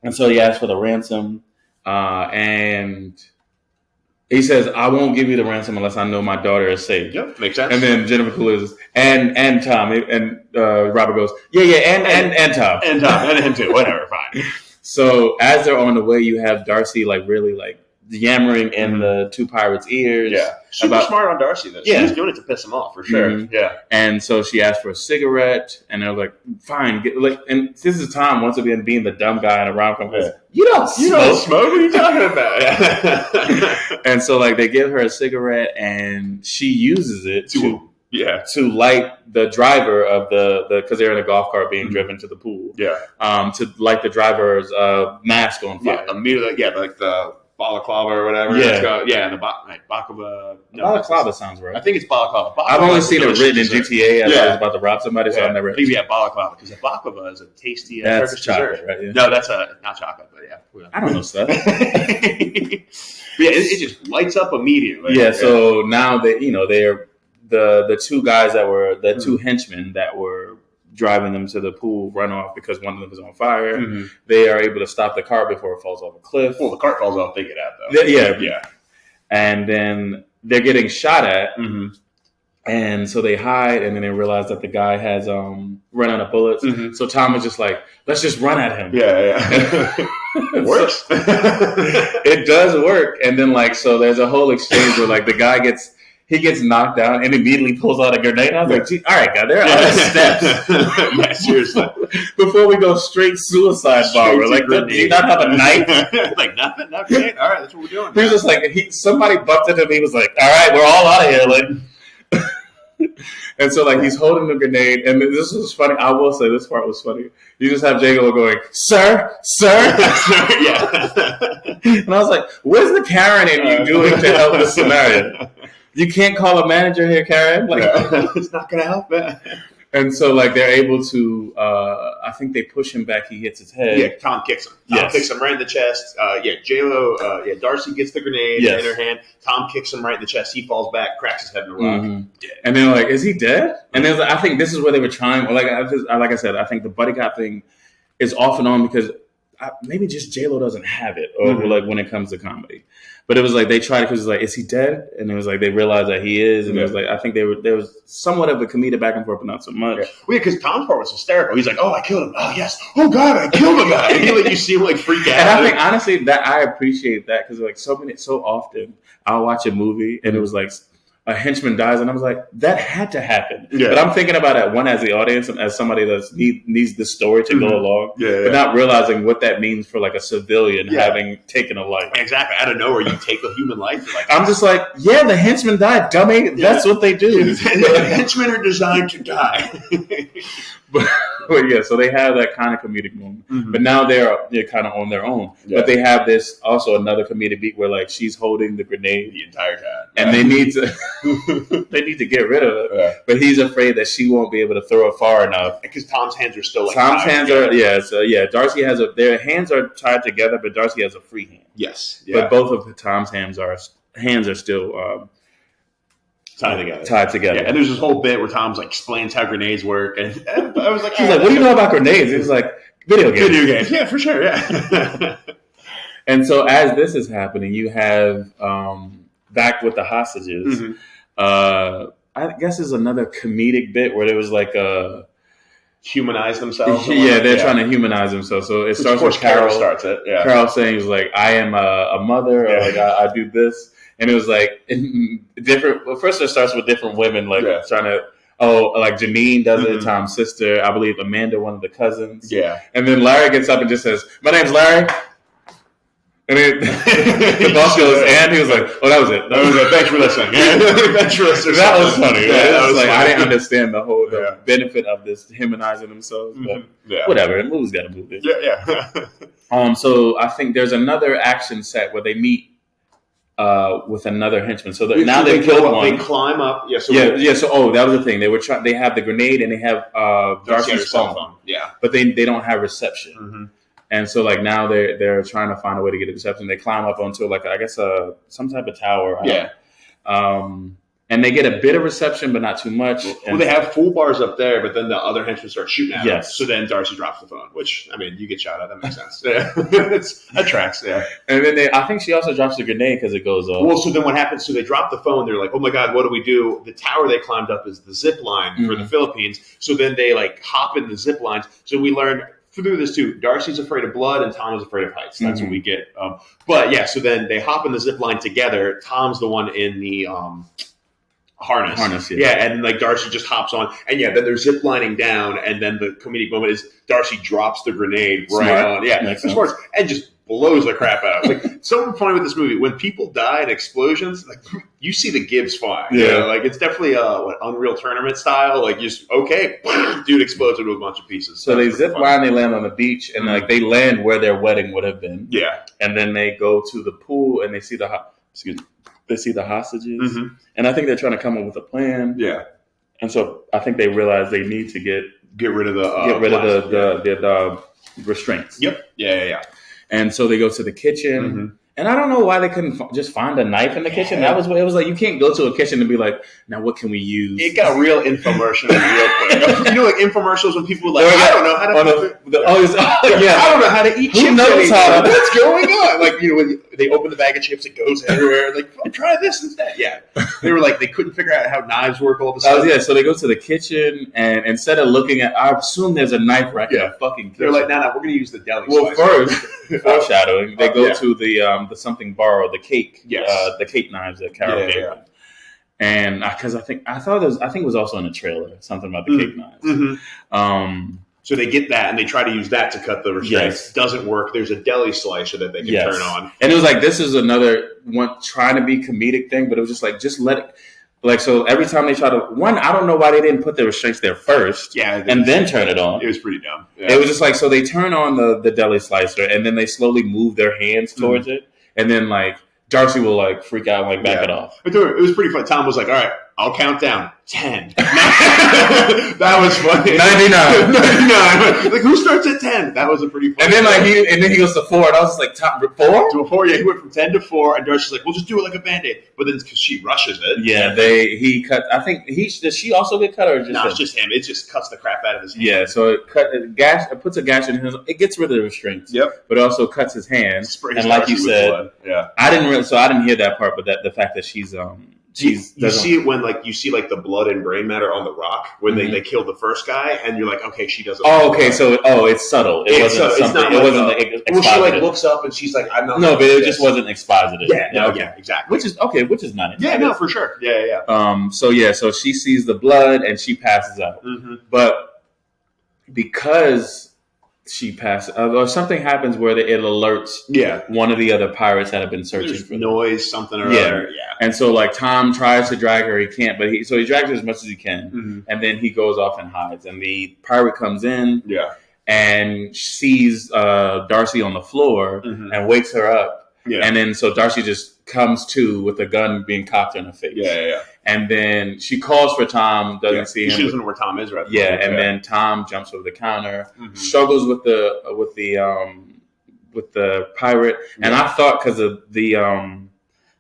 And so he asked for the ransom. And he says, I won't give you the ransom unless I know my daughter is safe. Yep, makes sense. And then Jennifer Coolidge and Tom and Robert goes, and Tom. And Tom, and him too. Whatever, fine. So as they're on the way, you have Darcy like really like yammering in the two pirates' ears. Yeah. Super smart on Darcy, though. Yeah. She's doing it to piss him off, for sure. Yeah. And so she asked for a cigarette, and they're like, fine. And this is Tom, once again, being the dumb guy in a rom-com. Yeah. You don't smoke. What are you talking about? And so, like, they give her a cigarette, and she uses it to light the driver of because they're in a golf cart being driven to the pool. Yeah. To light the driver's mask on fire. Yeah, immediately. Yeah, like the balaclava or whatever. Yeah. And the baklava. Balaclava sounds right. I think it's balaclava. I've only seen it written in GTA as I was about to rob somebody, so I've never. Balaclava, because the baklava is a tasty Turkish chocolate, right? Yeah. No, that's not chocolate, but yeah. I don't know stuff. It just lights up immediately. Yeah. So now they're the two guys that were the two henchmen that were driving them to the pool run off because one of them is on fire. They are able to stop the car before it falls off a cliff. Well, the cart falls off, they get out though. Yeah. And then they're getting shot at. And so they hide, and then they realize that the guy has run out of bullets. So Tom is just like, let's just run at him. Yeah. It works. It does work. And then so there's a whole exchange where the guy gets he gets knocked down and immediately pulls out a grenade. I was like, gee, all right, God, there are steps. Yeah, seriously. Before we go straight suicide bomber. Like, do you not have a knife? Like, nothing, not great. All right, that's what we're doing. He was just like, somebody bumped into him. He was like, all right, we're all out of here. Like, and so, like, he's holding the grenade. And this was funny. I will say this part was funny. You just have J-Lo going, sir. Yeah. And I was like, what's the Karen in you doing to help this scenario? You can't call a manager here, Karen. Like, it's not going to help, man. And so, like, they're able to, I think they push him back. He hits his head. Yeah, Tom kicks him. Tom kicks him right in the chest. J-Lo, Darcy gets the grenade in her hand. Tom kicks him right in the chest. He falls back, cracks his head in the rock. Mm-hmm. And they're like, is he dead? And then I think this is where they were trying. Like I said, I think the buddy cop thing is off and on because maybe just J-Lo doesn't have it, or like when it comes to comedy. But it was like they tried it because it's like, is he dead? And it was like they realized that he is, and it was like I think there was somewhat of a comedic back and forth, but not so much. Yeah, because Tom's part was hysterical. He's like, "Oh, I killed him! Oh, yes! Oh God, I killed a guy!" And you see him like freak out. And I think honestly that I appreciate that because like so often I'll watch a movie and it was like a henchman dies, and I was like, that had to happen. Yeah. But I'm thinking about it, one, as the audience, and as somebody that needs the story to go along, but not realizing what that means for like a civilian having taken a life. Exactly. Out of nowhere, you take a human life. Like, I'm just like, yeah, the henchmen died, dummy. That's what they do. The henchmen are designed to die. But yeah, so they have that kind of comedic moment. But now they're kind of on their own. Yeah. But they have this also another comedic beat where like she's holding the grenade the entire time, and they need to get rid of it. Yeah. But he's afraid that she won't be able to throw it far enough because Tom's hands are still like Tom's hands are So Darcy has their hands are tied together, but Darcy has a free hand. Yes, but both of Tom's hands are still. Tied together. Yeah, and there's this whole bit where Tom's like explains how grenades work, and I was like, he's like, "What do you know about grenades?" He's like, "Video games." Yeah, for sure. Yeah. And so as this is happening, you have back with the hostages. I guess is another comedic bit where there was like a humanize themselves. Yeah, they're trying to humanize themselves. So it starts with Carol. Starts it. Yeah. Carol saying, "Like I am a mother, or like I do this." And it was like different. Well, first it starts with different women, like trying to. Oh, like Janine does it. Tom's sister, I believe Amanda, one of the cousins. Yeah. And then Larry gets up and just says, "My name's Larry." And then the boss goes, and he was like, "Oh, that was it. That was it. Thanks for listening." Thanks for listening. That was funny. Yeah, that was like funny. I didn't understand the whole benefit of this humanizing themselves, but whatever. The movie's got to move it. Yeah. So I think there's another action set where they meet. With another henchman, so now they killed one. They climb up. Yeah. So So that was the thing. They were They have the grenade and they have Darcy's phone. Yeah. But they don't have reception, and so like now they're trying to find a way to get a reception. They climb up onto like I guess some type of tower. Yeah. And they get a bit of reception, but not too much. Well, they have full bars up there, but then the other henchmen start shooting at them. So then Darcy drops the phone, which, I mean, you get shot at. That makes sense. Yeah. That tracks, And then I think she also drops the grenade because it goes off. Well, so then what happens? So they drop the phone. They're like, oh, my God, what do we do? The tower they climbed up is the zip line for the Philippines. So then they, like, hop in the zip lines. So we learned through this, too, Darcy's afraid of blood and Tom is afraid of heights. That's what we get. So then they hop in the zip line together. Tom's the one in the harness, and like Darcy just hops on, and then they're zip lining down, and then the comedic moment is Darcy drops the grenade on, smart, and just blows the crap out. Like something funny with this movie, when people die in explosions, like you see the Gibbs flying, like it's definitely Unreal Tournament style, like just dude explodes into a bunch of pieces. So they zip line, they land on the beach, and like they land where their wedding would have been, and then they go to the pool and they see the hostages, and I think they're trying to come up with a plan. Yeah, and so I think they realize they need to get rid of the restraints. Yep. Yeah. And so they go to the kitchen. And I don't know why they couldn't just find a knife in the kitchen. That was what it was like. You can't go to a kitchen and be like, now what can we use? It got real infomercial real quick. You know, like infomercials when people were like, I don't know how to I don't know how to eat chips. Who knows what's going on? Like, you know, when they open the bag of chips, it goes everywhere. Like, try this instead. Yeah. They were like, they couldn't figure out how knives work all of a sudden. So they go to the kitchen, and instead of looking at, I assume there's a knife rack in the fucking kitchen. They're like, no, we're going to use the deli. Well, first, foreshadowing, they go to the something borrowed, the cake knives that Carol gave them. And because I think it was also in the trailer, something about the cake knives. Mm-hmm. So they get that and they try to use that to cut the restraints. Yes. Doesn't work. There's a deli slicer that they can turn on. And it was like, this is another one trying to be comedic thing, but it was just like, just let it. Like, so every time they try to, I don't know why they didn't put the restraints there first and then turn it on. It was pretty dumb. Yeah. It was just like, so they turn on the deli slicer and then they slowly move their hands towards it. And then like, Darcy will like freak out and like back it off. But it was pretty fun. Tom was like, all right, I'll count down 10. That was funny. 99. 99. Like, who starts at 10? That was a pretty funny. And then he goes to 4, and I was just like, Tom, 4? To a 4, yeah. He went from 10 to 4, and Darcy's like, we'll just do it like a Band-Aid. But then because she rushes it. Yeah, he cut. I think does she also get cut or just? No, it's just him. It just cuts the crap out of his hand. Yeah, so it puts a gash in his. It gets rid of the restraints. Yep. But it also cuts his hand. Sprays and like Darcy you said, blood. Yeah. I didn't hear that part, but the fact that she's you see it when like you see like the blood and brain matter on the rock when they killed the first guy, and you're like, okay, she doesn't. Oh, okay, so it's subtle. It wasn't something. It wasn't like exposited. Well, she like looks up and she's like, I'm not. No, but it just wasn't exposited. Yeah, exactly. Which is okay. Which is not. Yeah, no, for sure. Yeah. So she sees the blood and she passes out, but because she passes, or something happens where it alerts one of the other pirates that have been searching for noise, something or other. Yeah. And so like Tom tries to drag her, he can't, but he drags her as much as he can, and then he goes off and hides. And the pirate comes in, and sees Darcy on the floor and wakes her up. Yeah. And then so Darcy just comes to with a gun being cocked in her face. Yeah. And then she calls for Tom, doesn't see him. She doesn't know where Tom is right now. Yeah, and then Tom jumps over the counter, struggles with the pirate. And I thought because of the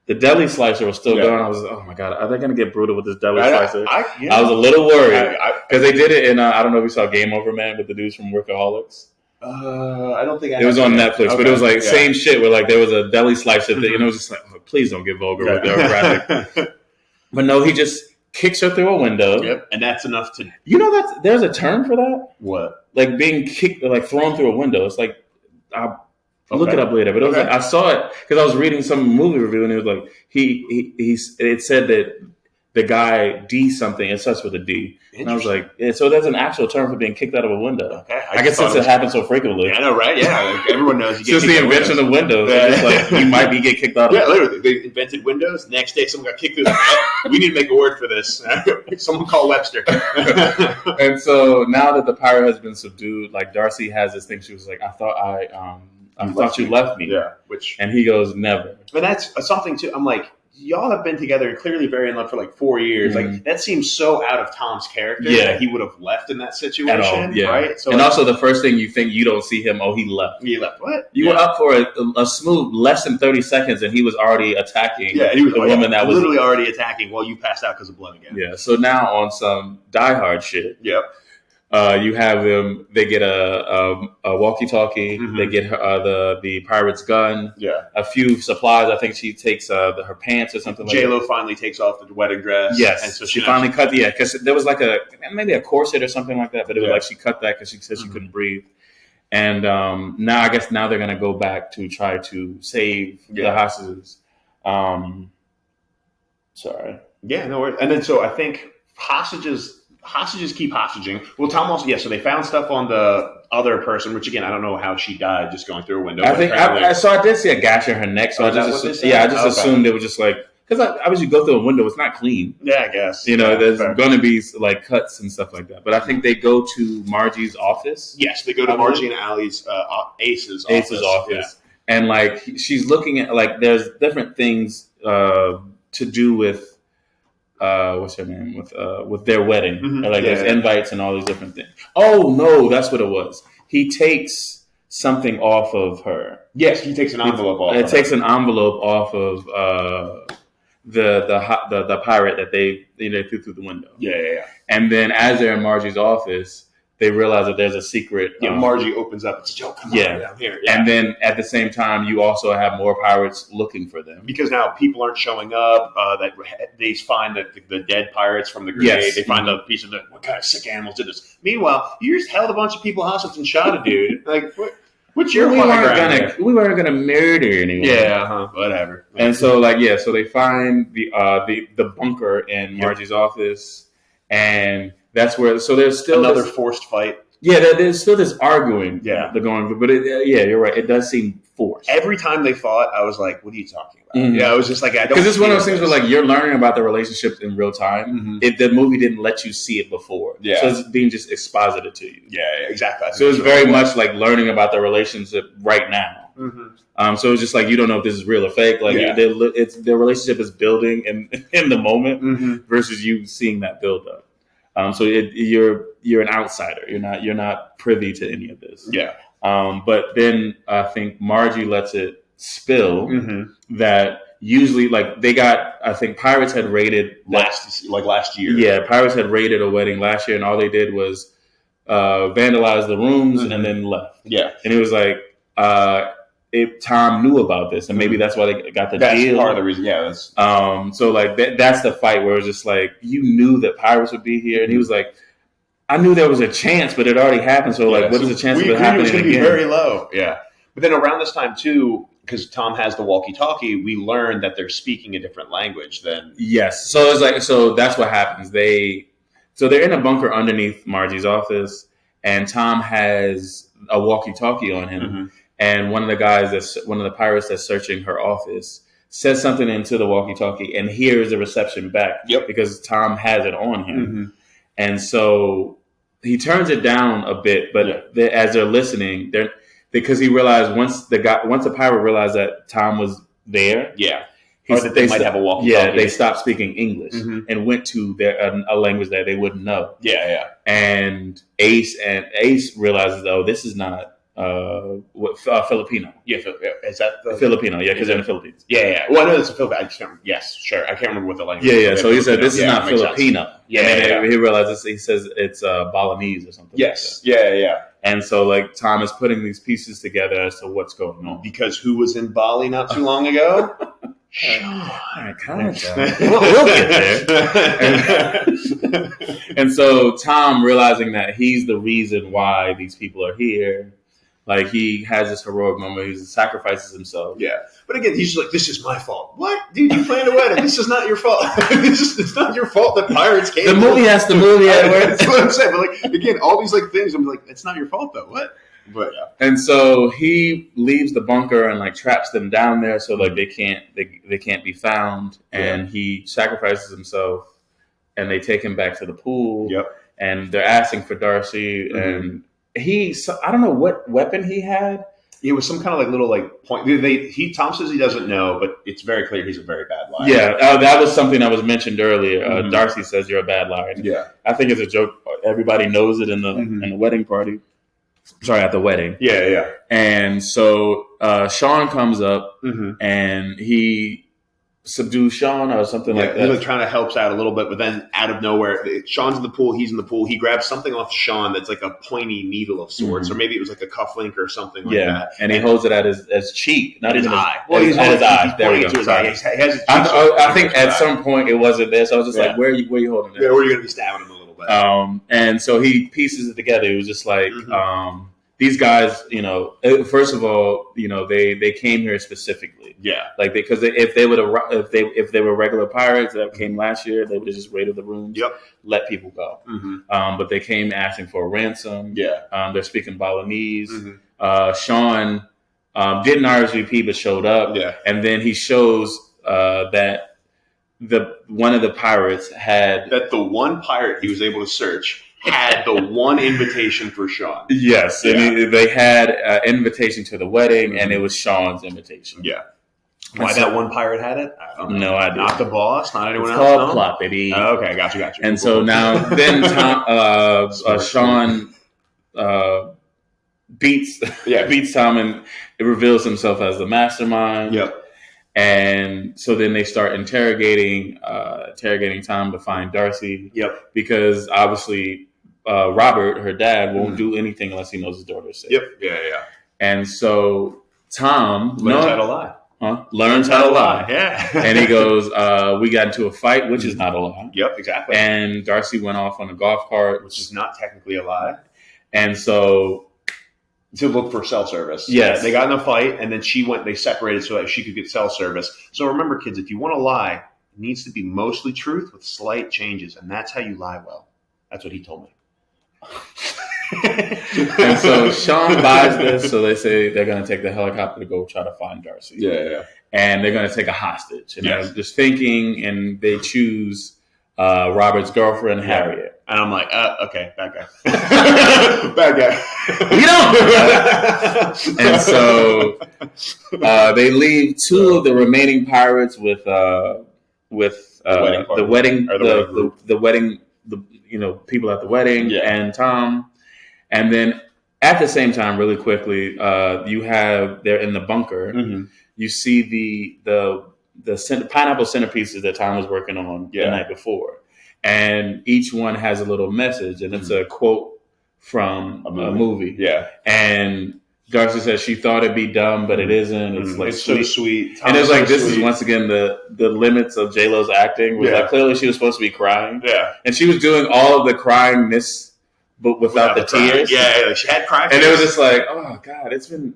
deli slicer was still going, I was like, oh my God, are they going to get brutal with this deli slicer? I was a little worried because they did it in, I don't know if you saw Game Over Man with the dudes from Workaholics. I don't think it was on Netflix, but it was like same shit where like there was a deli slicer thing, and it was just like, oh, please don't get vulgar with their graphic. But no, he just kicks her through a window. Yep, and that's enough to there's a term for that. What? Like being kicked, like thrown through a window. It's like I'll look it up later, but it was like I saw it because I was reading some movie review, and it was like it said that the guy D something, it starts with a D. And I was like, so there's an actual term for being kicked out of a window. Okay. I guess since it happens so frequently. Yeah, I know, right? Yeah, like everyone knows. Since the invention of windows, it's like you might get kicked out of. Yeah, literally, they invented windows. Next day, someone got kicked through. We need to make a word for this. Someone call Webster. And so now that the pirate has been subdued, like Darcy has this thing. She was like, I thought you left me. Yeah. And he goes, never. But that's something too. I'm like, y'all have been together and clearly very in love for like 4 years. Like that seems so out of Tom's character that he would have left in that situation, right? So, and also the first thing you think, you don't see him. Oh, he left. He left. What? You were up for a smooth less than 30 seconds, and he was already attacking. Yeah, he was the woman that was literally already attacking while you passed out because of blood again. Yeah. So now on some Die Hard shit. Yep. You have them. They get a walkie-talkie. They get the pirate's gun. Yeah, a few supplies. I think she takes her pants or something. J-Lo finally takes off the wedding dress. Yes, and so she finally cut. Yeah, because there was like maybe a corset or something like that. But it was like she cut that because she said she couldn't breathe. And now I guess now they're gonna go back to try to save the hostages. Sorry. Yeah, no worries. And then so I think hostages keep hostaging. Well, Tom also, so they found stuff on the other person, which again, I don't know how she died just going through a window. I think I did see a gash in her neck, so I just assumed it was just like, because obviously you go through a window, it's not clean. Yeah, I guess. There's going to be like cuts and stuff like that. But I think they go to Margie's office. Yes, they go to Margie and Allie's Ace's office. Yeah. And like she's looking at like there's different things to do with what's her name with their wedding. There's invites and all these different things. Oh no, that's what it was. He takes something off of her. Yes, he takes an envelope off. It takes an envelope off of the pirate that they threw through the window. Yeah. And then as they're in Margie's office, they realize that there's a secret. Margie opens up. It's a joke. Come on, down here. Yeah. And then at the same time, you also have more pirates looking for them because now people aren't showing up. That they find that the dead pirates from the grenade. Yes. They find a piece of what kind of sick animals did this. Meanwhile, you just held a bunch of people hostage and shot a dude. Like what? Which we weren't gonna murder anyone. Yeah, whatever. And so so they find the bunker in Margie's office, and that's where. So there's still another forced fight. Yeah, there's still this arguing. Yeah, they're going, but you're right. It does seem forced. Every time they fought, I was like, "What are you talking about?" Mm-hmm. Yeah, I was just like, "I don't." Because it's one of those things where you're learning about the relationships in real time. Mm-hmm. The movie didn't let you see it before, so it's being just exposited to you. Yeah, exactly. So it's very much like learning about the relationship right now. Mm-hmm. So it's just like you don't know if this is real or fake. Like their relationship is building in the moment versus you seeing that build up. So you're an outsider. You're not privy to any of this. Yeah. But then I think Margie lets it spill that usually I think Pirates had raided last year. Yeah, Pirates had raided a wedding last year, and all they did was vandalize the rooms and then left. Yeah, and it was like Tom knew about this, and maybe that's why they got the deal. That's part of the reason. Yeah. So that's the fight where it was just like you knew that Pirates would be here, and he was like, I knew there was a chance, but it already happened. So what is the chance of it happening again? It's going to be very low. Yeah. But then around this time too, because Tom has the walkie-talkie, we learn that they're speaking a different language than. Yes. So it's so that's what happens. They're in a bunker underneath Margie's office, and Tom has a walkie-talkie on him. And one of the pirates that's searching her office says something into the walkie-talkie and hears the reception back. Yep. Because Tom has it on him. And so he turns it down a bit, but as they're listening, because he realized once the pirate realized that Tom was there, they might have a walkie-talkie. Yeah, they stopped speaking English and went to a language that they wouldn't know. Yeah. And Ace realizes, this is not Filipino. Yeah, is that the Filipino? Yeah, because they're in the Philippines. Yeah. Well, I know it's a Filipino. Yes, sure. I can't remember what the language. Yeah. So he said, "This is not Filipino." Sense. Yeah. He realizes he says it's Balinese or something. Yes. Like that. Yeah. And so Tom is putting these pieces together as to what's going on. Because who was in Bali not too long ago? We'll get there. And so Tom, realizing that he's the reason why these people are here, he has this heroic moment. He sacrifices himself. Yeah. But again, he's just like, this is my fault. What? Dude, you planned a wedding. This is not your fault. It's not your fault that pirates came. The movie has to move. That's what I'm saying. But again, all these things, I'm like, it's not your fault though. What? But yeah. And so he leaves the bunker and traps them down there so they can't be found. And he sacrifices himself, and they take him back to the pool. Yep. And they're asking for Darcy, and I don't know what weapon he had. It was some kind of little point. Tom says he doesn't know, but it's very clear he's a very bad liar. Yeah, that was something that was mentioned earlier. Darcy says you're a bad liar. Yeah, I think it's a joke. Everybody knows it in the wedding party. Sorry, at the wedding. Yeah. And so Sean comes up and he subdues Sean or something like that. He's trying to help out a little bit, but then out of nowhere, Sean's in the pool. He's in the pool. He grabs something off Sean that's like a pointy needle of sorts, or maybe it was like a cufflink or something like that. And he holds it at his cheek, not his eye. Well, he's at his eye. There we go. He has his I think at some point it wasn't there, so I was just like, where are you holding it? Yeah, where are you going to be stabbing him a little bit? And so he pieces it together. It was just like, these guys, first of all, they came here specifically. Yeah. Because if they were regular pirates that came last year, they would have just raided the rooms. Yep. Let people go. But they came asking for a ransom. Yeah. They're speaking Balinese. Sean didn't RSVP but showed up. Yeah. And then he shows that one of the pirates had the one pirate he was able to search had the one invitation for Sean. Yes, and they had an invitation to the wedding, and it was Sean's invitation. Yeah. Why that one pirate had it? I don't know. No idea. Not the boss, not anyone else? It's called plot, baby. Okay, got you. And so now, then Sean beats Tom and it reveals himself as the mastermind. Yep. And so then they start interrogating Tom to find Darcy. Yep. Because obviously Robert, her dad, won't do anything unless he knows his daughter's safe. Yep. Yeah. And so Tom learns how to lie. Learns how to lie. Yeah. And he goes, we got into a fight, which is not a lie. Yep, exactly. And Darcy went off on a golf cart. Which is not technically a lie. And so to look for cell service. Yes. They got in a fight, and then they separated so that she could get cell service. So remember, kids, if you want to lie, it needs to be mostly truth with slight changes, and that's how you lie well. That's what he told me. And so Sean buys this, so they say they're going to take the helicopter to go try to find Darcy. Yeah. And they're going to take a hostage. And they're just thinking, and they choose Robert's girlfriend, Harriet. And I'm like, okay, bad guy. Bad guy. You don't. And so they leave two of the remaining pirates with the wedding people at the wedding and Tom. And then at the same time, really quickly, they're in the bunker. Mm-hmm. You see the pineapple centerpieces that Tom was working on the night before. And each one has a little message, and it's a quote from a movie. Yeah. And Darcy says she thought it'd be dumb, but it isn't. It's like it's so sweet. And it's like, this is once again the limits of J-Lo's acting. Like, clearly she was supposed to be crying. Yeah. And she was doing all of the cryingness, but without the tears. Yeah, she had cry. And it was just like, oh God, it's been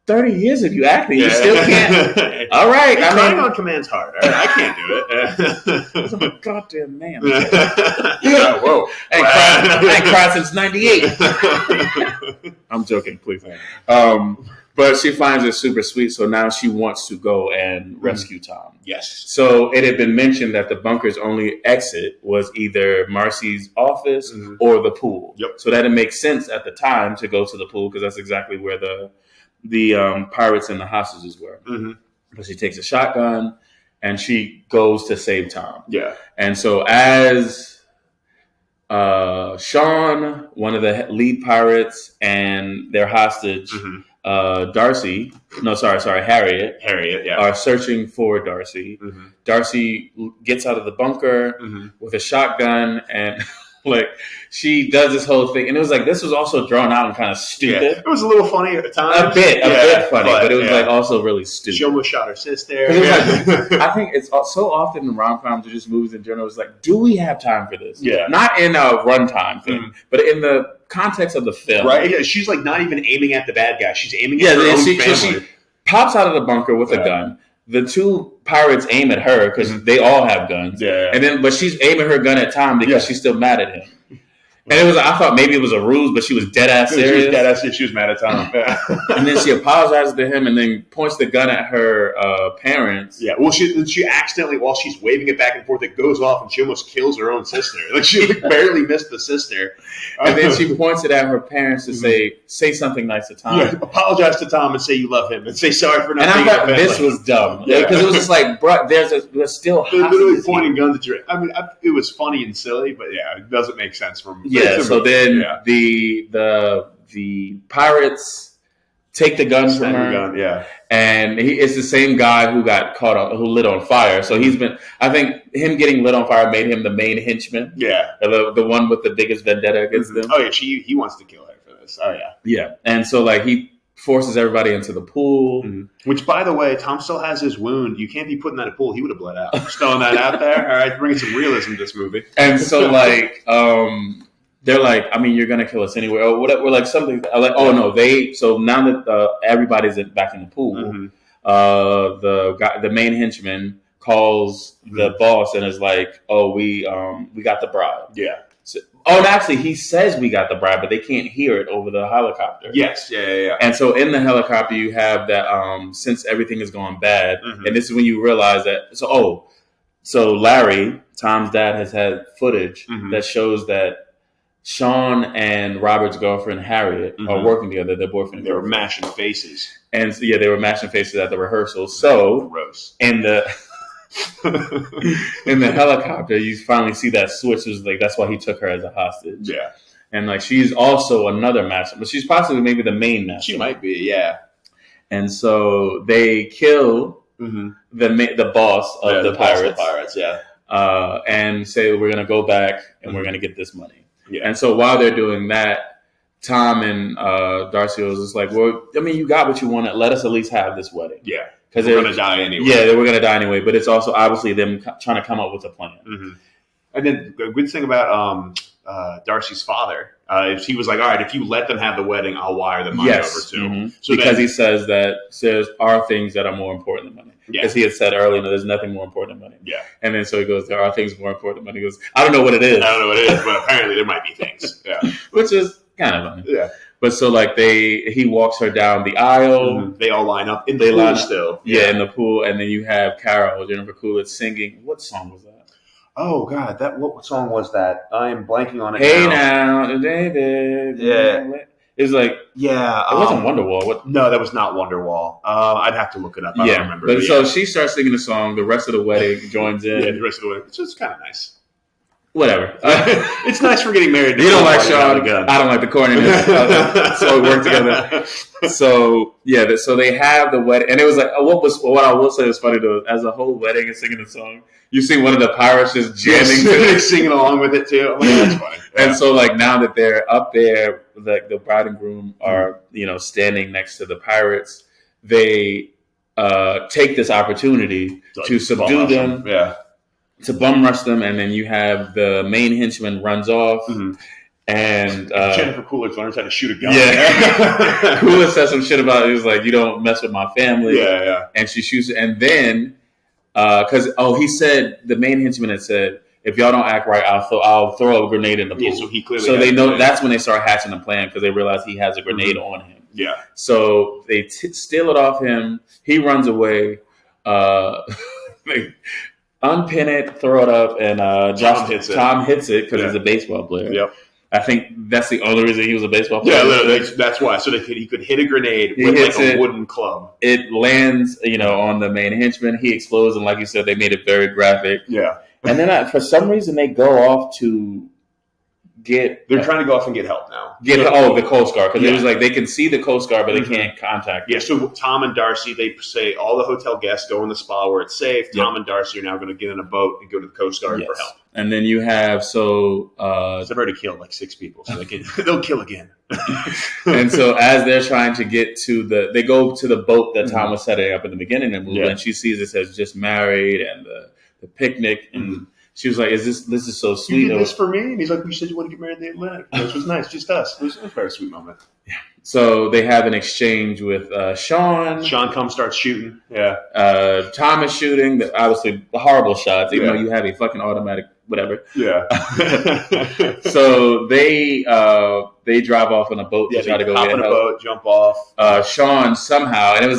30 years of you acting. You still can't. All right. Crying on command's hard. Right? I can't do it. I'm a goddamn man. Whoa. I ain't cried since 98. I'm joking, please. But she finds it super sweet, so now she wants to go and rescue Tom. Yes. So it had been mentioned that the bunker's only exit was either Marcy's office or the pool. Yep. So that it makes sense at the time to go to the pool, because that's exactly where the pirates and the hostages were. Mm-hmm. But she takes a shotgun and she goes to save Tom. Yeah. And so as Sean, one of the lead pirates, and their hostage, Harriet, are searching for Darcy. Mm-hmm. Darcy gets out of the bunker with a shotgun, and like, she does this whole thing, and it was like, this was also drawn out and kind of stupid. Yeah. It was a little funny at the time. A bit funny, but it was like also really stupid. She almost shot her sister. Like, I think it's so often in rom-coms or just movies in general, it's like, do we have time for this? Yeah. Not in a runtime thing, but in the context of the film. Right? Yeah, she's like not even aiming at the bad guy. She's aiming at her own family. She pops out of the bunker with a gun. The two pirates aim at her because they all have guns. Yeah. And but she's aiming her gun at Tom because she's still mad at him. And I thought maybe it was a ruse, but she was dead ass serious. She was dead ass serious. She was mad at Tom. And then she apologizes to him and then points the gun at her parents. Yeah. Well, she accidentally, while she's waving it back and forth, it goes off and she almost kills her own sister. Like, she barely missed the sister. And then she points it at her parents to say something nice to Tom. Yeah, apologize to Tom and say you love him and say sorry for not being. And I thought this was dumb. Because it was just like, bro, there's still they're literally pointing guns at you. I mean, it was funny and silly, but it doesn't make sense from. Yeah, so then the pirates take the gun from her. And it's the same guy who got who lit on fire. So I think him getting lit on fire made him the main henchman. Yeah. The one with the biggest vendetta against them. Oh, yeah, he wants to kill her for this. Oh, yeah. Yeah. And so, like, he forces everybody into the pool. Mm-hmm. Which, by the way, Tom still has his wound. You can't be putting that in a pool. He would have bled out. Just throwing that out there. All right, bringing some realism to this movie. And so, like, they're like, I mean, you're going to kill us anyway. Or whatever. We're like, something. Like, oh, no. So now that everybody's back in the pool, the main henchman calls the boss and is like, oh, we got the bribe. Yeah. So, and actually, he says we got the bribe, but they can't hear it over the helicopter. Yes. Yeah. And so in the helicopter, you have that, since everything is going bad, and this is when you realize that, so Larry, Tom's dad, has had footage that shows that Sean and Robert's girlfriend, Harriet, are working together. They're boyfriend and girlfriend. They were mashing faces. And they were mashing faces at the rehearsal. So gross. In the helicopter, you finally see that switch. Is like, that's why he took her as a hostage. Yeah. And like, she's also another master, but she's possibly maybe the main master. She might be, yeah. And so they kill the boss of the pirates. Yeah. And say, we're going to go back and we're going to get this money. Yeah. And so while they're doing that, Tom and Darcy was just like, well, I mean, you got what you wanted. Let us at least have this wedding. Yeah. Because they're going to die anyway. Yeah, they were going to die anyway. But it's also obviously them trying to come up with a plan. Mm-hmm. And then the good thing about Darcy's father, He was like, all right, if you let them have the wedding, I'll wire the money over too. Mm-hmm. So because he says there are things that are more important than money. Because he had said earlier, there's nothing more important than money. Yeah. And then so he goes, there are things more important than money. He goes, I don't know what it is. But apparently there might be things. Yeah. Which is kind of funny. Yeah. But so like he walks her down the aisle. Mm-hmm. They all line up in the pool still. Yeah, in the pool. And then you have Carol, Jennifer Coolidge, singing. What song was that? Oh God, what song was that? I am blanking on it. Hey now, David. Yeah. It was like, yeah, it wasn't Wonderwall. No, that was not Wonderwall. I'd have to look it up. I don't remember. But so she starts singing the song. The rest of the wedding joins in. Yeah, the rest of the wedding. It's just kind of nice. Whatever. It's nice for getting married. You don't like Sean. I don't like the corniness. So we work together. So yeah, so they have the wedding, and it was like what I will say was funny though. As a whole wedding and singing the song, you see one of the pirates just jamming, singing along with it too. I'm like, that's funny. Yeah. And so like now that they're up there, the bride and groom are standing next to the pirates. They take this opportunity to subdue them. Yeah. To bum rush them, and then you have the main henchman runs off, and Jennifer Coolidge learns how to shoot a gun. Yeah, Coolidge says some shit about it. He was like, "You don't mess with my family." Yeah. And she shoots it, and then because he said the main henchman had said, "If y'all don't act right, I'll throw a grenade in the pool." Yeah, so he clearly. So they know that's when they start hatching the plan because they realize he has a grenade on him. Yeah. So they steal it off him. He runs away. Unpin it, throw it up, and Tom hits it because he's a baseball player. Yep. I think that's the only reason he was a baseball player. Yeah, literally, that's why. So he could hit a grenade with like a wooden club. It lands, on the main henchman. He explodes, and like you said, they made it very graphic. Yeah. And then for some reason, they go off to They're trying to go off and get help now. The Coast Guard, because it was like they can see the Coast Guard, but they can't contact them. Yeah, so Tom and Darcy, they say all the hotel guests go in the spa where it's safe. Yep. Tom and Darcy are now going to get in a boat and go to the Coast Guard for help. And then you have they've already killed like 6 people, so they'll kill again. And so as they're trying to get to they go to the boat that Tom was setting up in the beginning of the movie, and she sees it says just married and the picnic and. She was like, this is so sweet. You did this for me? And he's like, you said you want to get married in the Atlantic. Which was nice, just us. It was a very sweet moment. Yeah. So they have an exchange with Sean. Sean comes, starts shooting. Yeah. Tom is shooting. Obviously, the horrible shots, even though you have a fucking automatic whatever. Yeah. So they drive off on a boat to try to go hop get in a help. boat, jump off. Sean somehow, and it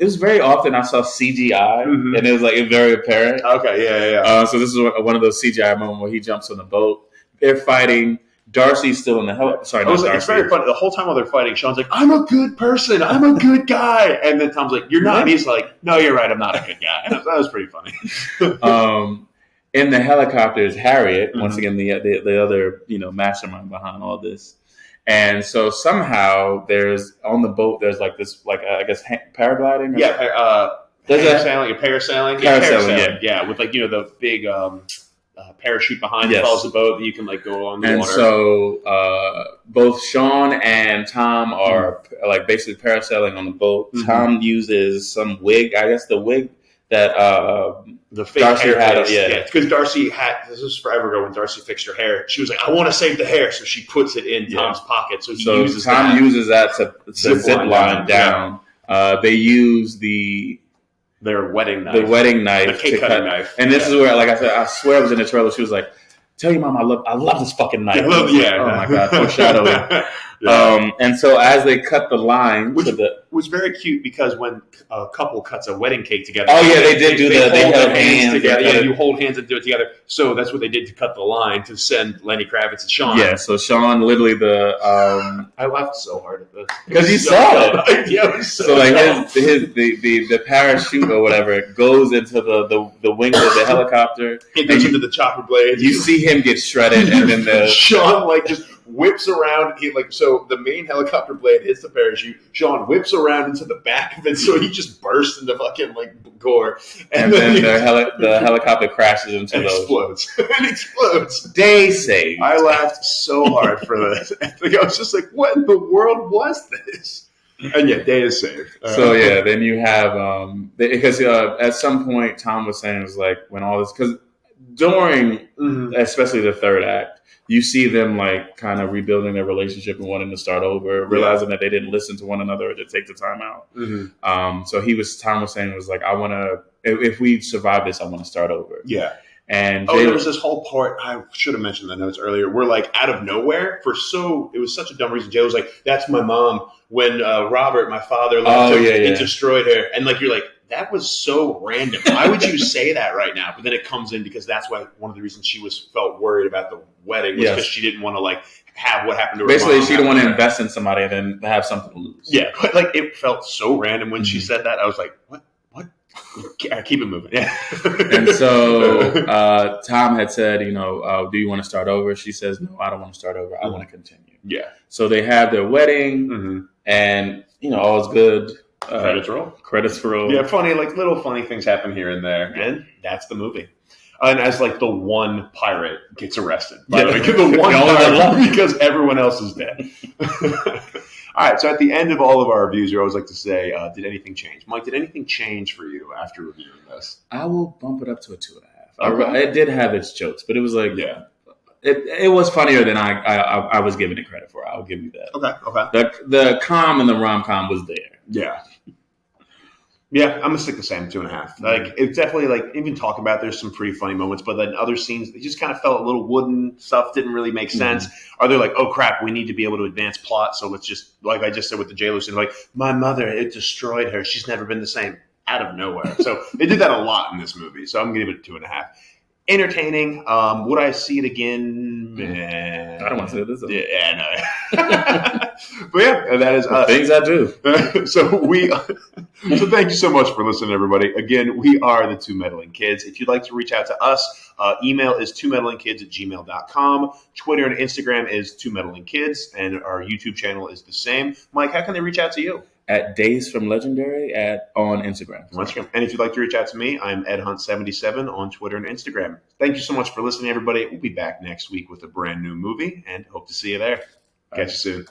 was very often I saw CGI, and it was like very apparent. Okay, yeah. So this is one of those CGI moments where he jumps on the boat. They're fighting. Darcy's still in the hell. Sorry, not Darcy. It's very funny. The whole time while they're fighting, Sean's like, "I'm a good person. I'm a good guy," and then Tom's like, "You're not." And he's like, "No, you're right. I'm not a good guy." And that was pretty funny. In the helicopter is Harriet. Once again, the other mastermind behind all this. And so somehow on the boat there's like this I guess paragliding. Parasailing. Yeah, with the big parachute behind that follows the boat that you can go on the water. And so both Sean and Tom are basically parasailing on the boat. Tom uses some wig, I guess the wig that the fake Darcy hair had, because Darcy had, this was forever ago when Darcy fixed her hair. She was like, "I want to save the hair," so she puts it in Tom's pocket. So Tom uses that to zip line down. They use their wedding knife, the cake cutting knife. And this is where, like I said, I swear it was in the trailer. She was like, "Tell your mom I love this fucking knife." Oh my god, foreshadowing. And so as they cut the line, which was very cute because when a couple cuts a wedding cake together, they did do that. They held hands together. Yeah, you hold hands and do it together. So that's what they did to cut the line to send Lenny Kravitz and Sean. Yeah, so Sean literally I laughed so hard at this because you saw it. Yeah, it was so the parachute or whatever goes into the wing of the helicopter. It goes into the chopper blade. You see him get shredded, and then Sean just whips around. So the main helicopter blade hits the parachute. Sean whips around into the back of it, so he just bursts into fucking gore. And then the helicopter crashes into and explodes. It explodes. Day saved. I laughed so hard for this. I was just like, "What in the world was this?" And day is saved. So then you have because at some point Tom was saying it was like when all this because during especially the third act. you see them like kind of rebuilding their relationship and wanting to start over, realizing that they didn't listen to one another or to take the time out. Mm-hmm. So Tom was saying, was like, I want to, if we survive this, I want to start over. Yeah. And there was this whole part, I should have mentioned the notes earlier, where like out of nowhere, it was such a dumb reason. Jay was like, that's my mom. When Robert, my father, left her, it destroyed her. And like, you're like, that was so random. Why would you say that right now? But then it comes in because that's why one of the reasons she felt worried about the wedding was because she didn't want to like have what happened to her. Basically, she didn't want to invest in somebody and then have something to lose. Yeah, but like it felt so random when she said that. I was like, what? Keep it moving. Yeah. And so Tom had said, do you want to start over? She says, no, I don't want to start over. I want to continue. Yeah. So they have their wedding, and all's good. Credits roll. Yeah, funny, like little funny things happen here and there, and that's the movie. And as like the one pirate gets arrested, by the way, the one pirate because everyone else is dead. All right, so at the end of all of our reviews, you always like to say, did anything change? Mike, did anything change for you after reviewing this? I will bump it up to a 2.5. Okay. It did have its jokes, but it was like, it was funnier than I was giving it credit for. I'll give you that. Okay. The com and the rom-com was there. Yeah. Yeah, I'm gonna stick the same 2.5. Like it's definitely like even talking about there's some pretty funny moments, but then other scenes they just kind of felt a little wooden. Stuff didn't really make sense. Are they like, oh crap, we need to be able to advance plot, so let's just like I just said with the J-Lo scene, like my mother, it destroyed her. She's never been the same out of nowhere. So they did that a lot in this movie. So I'm gonna give it a 2.5. Entertaining. Would I see it again? I don't want to say this. Yeah, no. But yeah, that is us. Things I do. So thank you so much for listening, everybody. Again, we are the Two Meddling Kids. If you'd like to reach out to us, email is twomeddlingkids@gmail.com. Twitter and Instagram is Two Meddling Kids, and our YouTube channel is the same. Mike, how can they reach out to you? At Days from Legendary on Instagram. And if you'd like to reach out to me, I'm EdHunt77 on Twitter and Instagram. Thank you so much for listening, everybody. We'll be back next week with a brand new movie, and hope to see you there. Catch you soon.